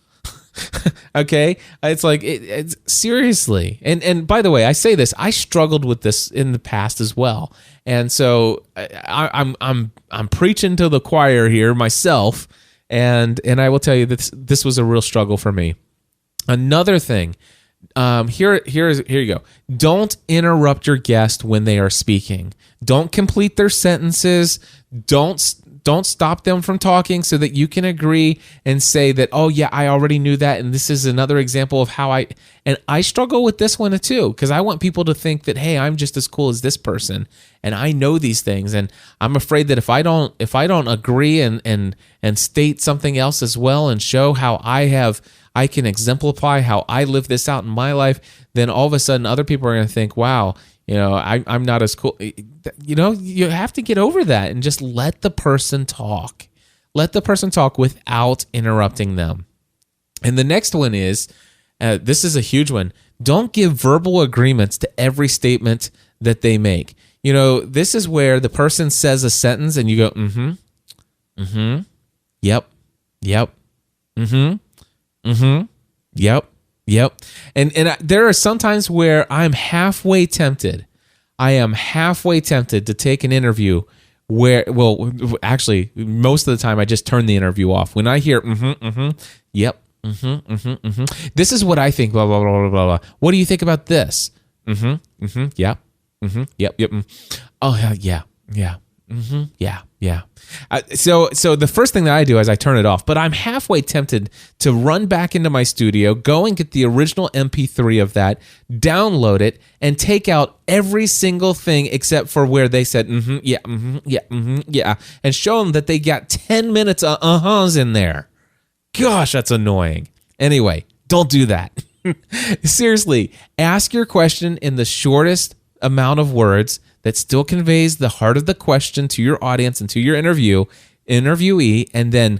Okay, it's like it's seriously. And by the way, I say this, I struggled with this in the past as well, and so I'm preaching to the choir here myself, and I will tell you that this was a real struggle for me. Another thing, here you go. Don't interrupt your guest when they are speaking. Don't complete their sentences. Don't stop them from talking so that you can agree and say that, oh yeah, I already knew that, and this is another example of how I struggle with this one too, because I want people to think that, hey, I'm just as cool as this person and I know these things, and I'm afraid that if I don't agree and state something else as well and show how I can exemplify how I live this out in my life, then all of a sudden other people are going to think, wow, I'm not as cool. You have to get over that and just let the person talk. Let the person talk without interrupting them. And the next one is, this is a huge one. Don't give verbal agreements to every statement that they make. This is where the person says a sentence and you go, yep, yep. And there are some times where I am halfway tempted to take an interview where, well, actually, most of the time I just turn the interview off. When I hear, yep, this is what I think, blah, blah, blah, blah, blah. What do you think about this? Yep, yep. Oh, yeah. Yeah. So the first thing that I do is I turn it off, but I'm halfway tempted to run back into my studio, go and get the original MP3 of that, download it, and take out every single thing except for where they said, yeah, and show them that they got 10 minutes of uh-huhs in there. Gosh, that's annoying. Anyway, don't do that. Seriously, ask your question in the shortest amount of words that still conveys the heart of the question to your audience and to your interviewee, and then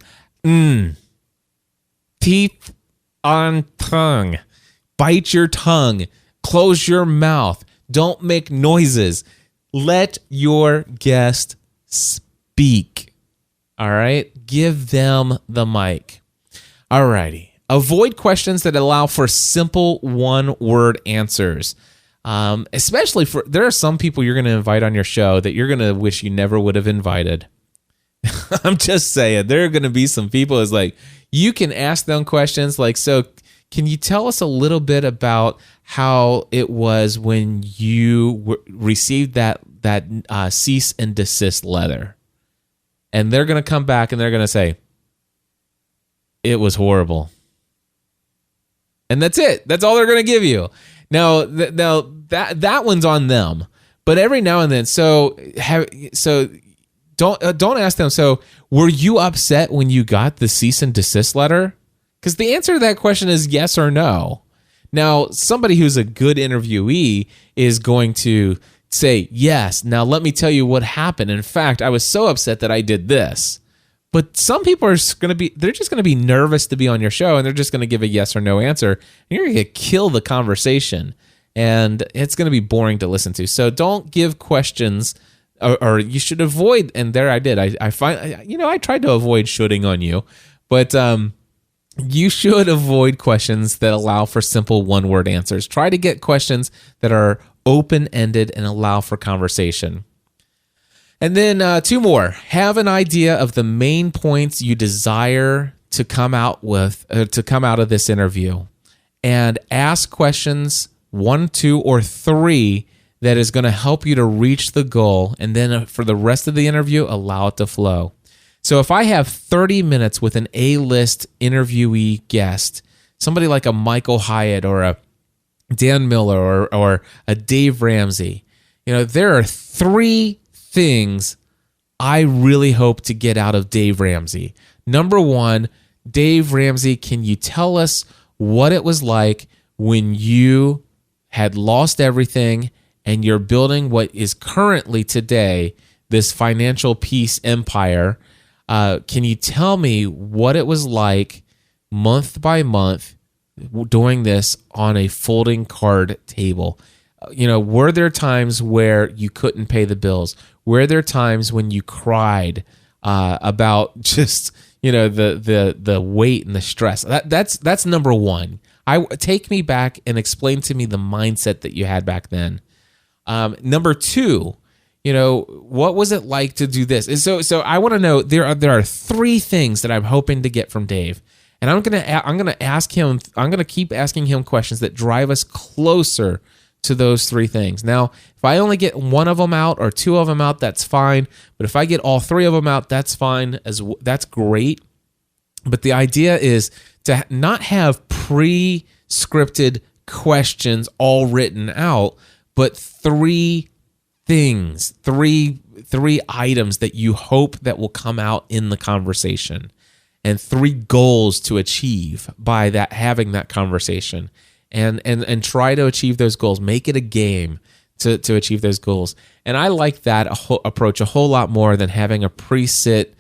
teeth on tongue. Bite your tongue. Close your mouth. Don't make noises. Let your guest speak. All right? Give them the mic. All righty. Avoid questions that allow for simple one-word answers. Especially there are some people you're going to invite on your show that you're going to wish you never would have invited. I'm just saying, there are going to be some people is like, you can ask them questions like, so can you tell us a little bit about how it was when you received that cease and desist letter? And they're going to come back and they're going to say, it was horrible. And that's it. That's all they're going to give you. Now that one's on them, but every now and then, don't ask them. So, were you upset when you got the cease and desist letter? Because the answer to that question is yes or no. Now, somebody who's a good interviewee is going to say yes. Now, let me tell you what happened. In fact, I was so upset that I did this. But some people are they're just going to be nervous to be on your show, and they're just going to give a yes or no answer. And you're going to kill the conversation, and it's going to be boring to listen to. So don't give questions, or you should avoid. And there I did. I tried to avoid shooting on you, but you should avoid questions that allow for simple one-word answers. Try to get questions that are open-ended and allow for conversation. And then 2 more. Have an idea of the main points you desire to come out of this interview, and ask questions 1, 2, or 3 that is going to help you to reach the goal. And then for the rest of the interview, allow it to flow. So if I have 30 minutes with an A-list interviewee guest, somebody like a Michael Hyatt or a Dan Miller or a Dave Ramsey, there are 3 things I really hope to get out of Dave Ramsey. Number 1, Dave Ramsey, can you tell us what it was like when you had lost everything and you're building what is currently today this financial peace empire, can you tell me what it was like month by month doing this on a folding card table? Were there times where you couldn't pay the bills? Were there times when you cried about just the weight and the stress? That's number one. Take me back and explain to me the mindset that you had back then. Number two, what was it like to do this? And so I want to know, there are three things that I'm hoping to get from Dave, and I'm gonna ask him. I'm gonna keep asking him questions that drive us closer to those three things. Now, if I only get one of them out or two of them out, that's fine. But if I get all three of them out, that's fine. That's great. But the idea is to not have pre-scripted questions all written out, but three things, three items that you hope that will come out in the conversation, and three goals to achieve by having that conversation, and try to achieve those goals. Make it a game to achieve those goals. And I like that approach a whole lot more than having a preset,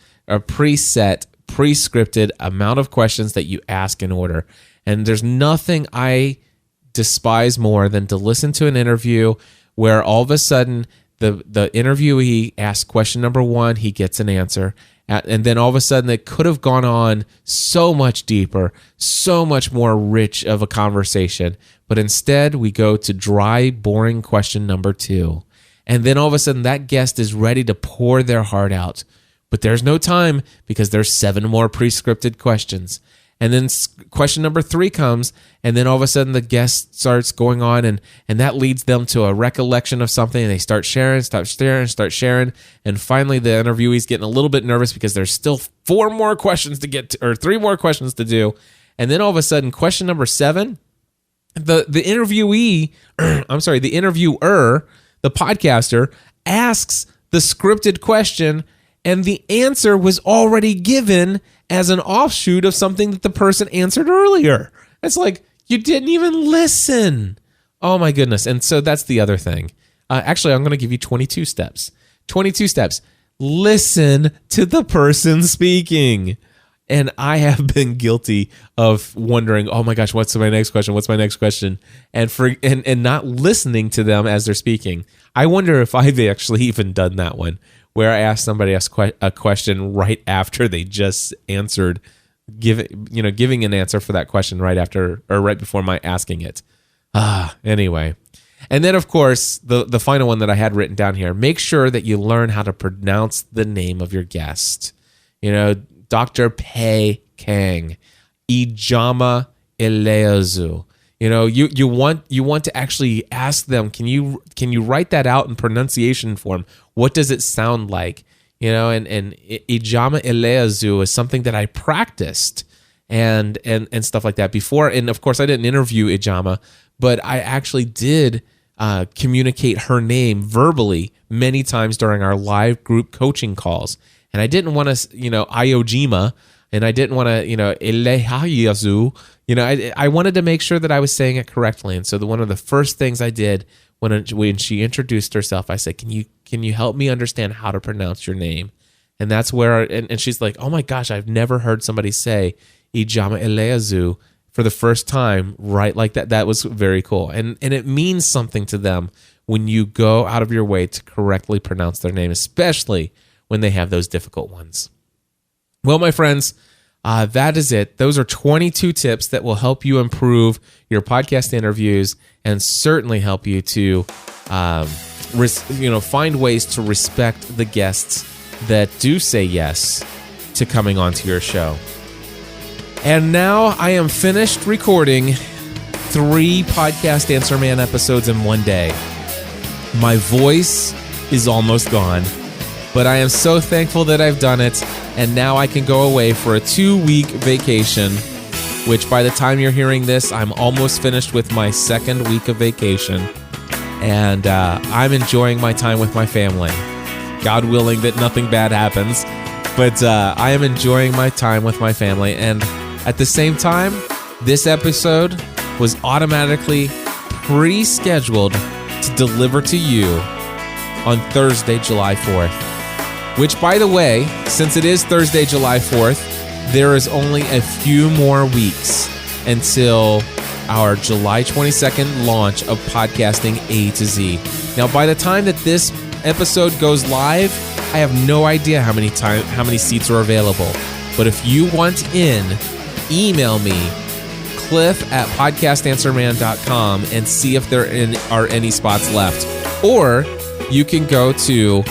pre-scripted amount of questions that you ask in order. And there's nothing I despise more than to listen to an interview where all of a sudden the interviewee asks question number one, he gets an answer, and then all of a sudden it could have gone on so much deeper, so much more rich of a conversation, but instead we go to dry, boring question number two, and then all of a sudden that guest is ready to pour their heart out, but there's no time because there's 7 more pre-scripted questions. And then question number 3 comes, and then all of a sudden the guest starts going on, and that leads them to a recollection of something, and they start sharing. And finally the interviewee's getting a little bit nervous because there's still 4 more questions to get to, or 3 more questions to do. And then all of a sudden, question number 7, the interviewee, the interviewer, the podcaster, asks the scripted question, and the answer was already given as an offshoot of something that the person answered earlier. It's like, you didn't even listen. Oh my goodness. And so that's the other thing. Actually, I'm going to give you 22 steps. 22 steps. Listen to the person speaking. And I have been guilty of wondering, oh my gosh, what's my next question? What's my next question? And not listening to them as they're speaking. I wonder if I've actually even done that one, where I asked somebody a question right after they just answered, giving an answer for that question right after or right before my asking it. Anyway. And then, of course, the final one that I had written down here, make sure that you learn how to pronounce the name of your guest. Dr. Pei Kang, Ijama Eleazu. You want to actually ask them, can you write that out in pronunciation form? What does it sound like? And Ijama Eleazu is something that I practiced and stuff like that before. And of course, I didn't interview Ijama, but I actually did communicate her name verbally many times during our live group coaching calls. And I didn't want to, Iojima, and I didn't want to, Elehayazu. I wanted to make sure that I was saying it correctly. And so one of the first things I did when she introduced herself, I said, can you help me understand how to pronounce your name? And that's where, and she's like, oh my gosh, I've never heard somebody say Ijama Eleazu for the first time, right? Like that. That was very cool. And it means something to them when you go out of your way to correctly pronounce their name, especially when they have those difficult ones. Well, my friends, that is it. Those are 22 tips that will help you improve your podcast interviews and certainly help you to, find ways to respect the guests that do say yes to coming onto your show. And now I am finished recording 3 Podcast Answer Man episodes in one day. My voice is almost gone, but I am so thankful that I've done it, and now I can go away for a 2-week vacation, which by the time you're hearing this, I'm almost finished with my 2nd week of vacation, and I'm enjoying my time with my family. God willing that nothing bad happens, but I am enjoying my time with my family, and at the same time, this episode was automatically pre-scheduled to deliver to you on Thursday, July 4th. Which, by the way, since it is Thursday, July 4th, there is only a few more weeks until our July 22nd launch of Podcasting A to Z. Now, by the time that this episode goes live, I have no idea how many seats are available. But if you want in, email me, cliff@podcastanswerman.com, and see if there are any spots left. Or you can go to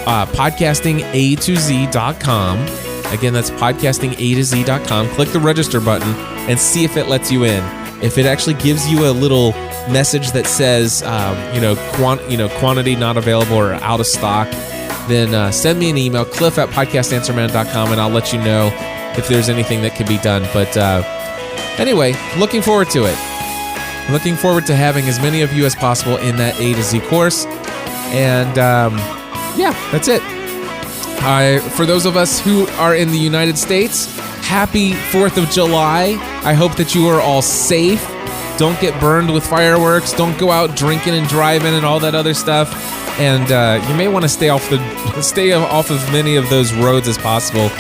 podcastingatozz.com. Again, that's podcastingatozz.com. Click the register button and see if it lets you in. If it actually gives you a little message that says, quantity not available or out of stock, then send me an email, cliff@podcastanswerman.com, and I'll let you know if there's anything that can be done. But anyway, looking forward to it. Looking forward to having as many of you as possible in that A to Z course. And that's it. For those of us who are in the United States, happy 4th of July. I hope that you are all safe. Don't get burned with fireworks. Don't go out drinking and driving and all that other stuff. And you may want to stay off of many of those roads as possible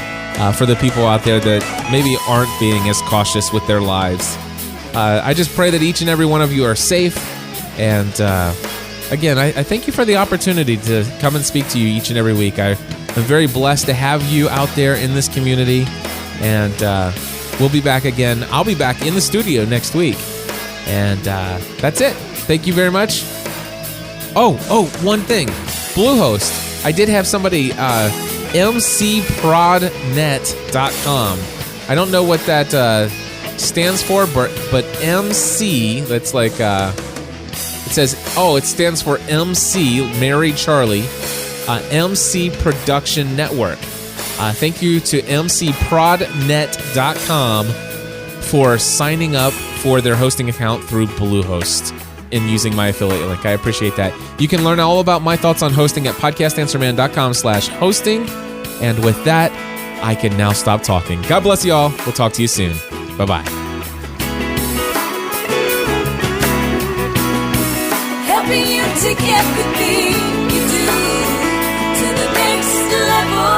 for the people out there that maybe aren't being as cautious with their lives. I just pray that each and every one of you are safe. And again, I thank you for the opportunity to come and speak to you each and every week. I'm very blessed to have you out there in this community. And we'll be back again. I'll be back in the studio next week. And that's it. Thank you very much. Oh, one thing. Bluehost. I did have somebody, mcprodnet.com. I don't know what that stands for, but MC, that's like, it says, it stands for MC, Mary Charlie, MC Production Network. Thank you to mcprodnet.com for signing up for their hosting account through Bluehost and using my affiliate link. I appreciate that. You can learn all about my thoughts on hosting at podcastanswerman.com/hosting. And with that, I can now stop talking. God bless you all. We'll talk to you soon. Bye-bye. Helping you to get the thing you do to the next level.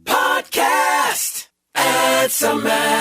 Podcast Answer Man.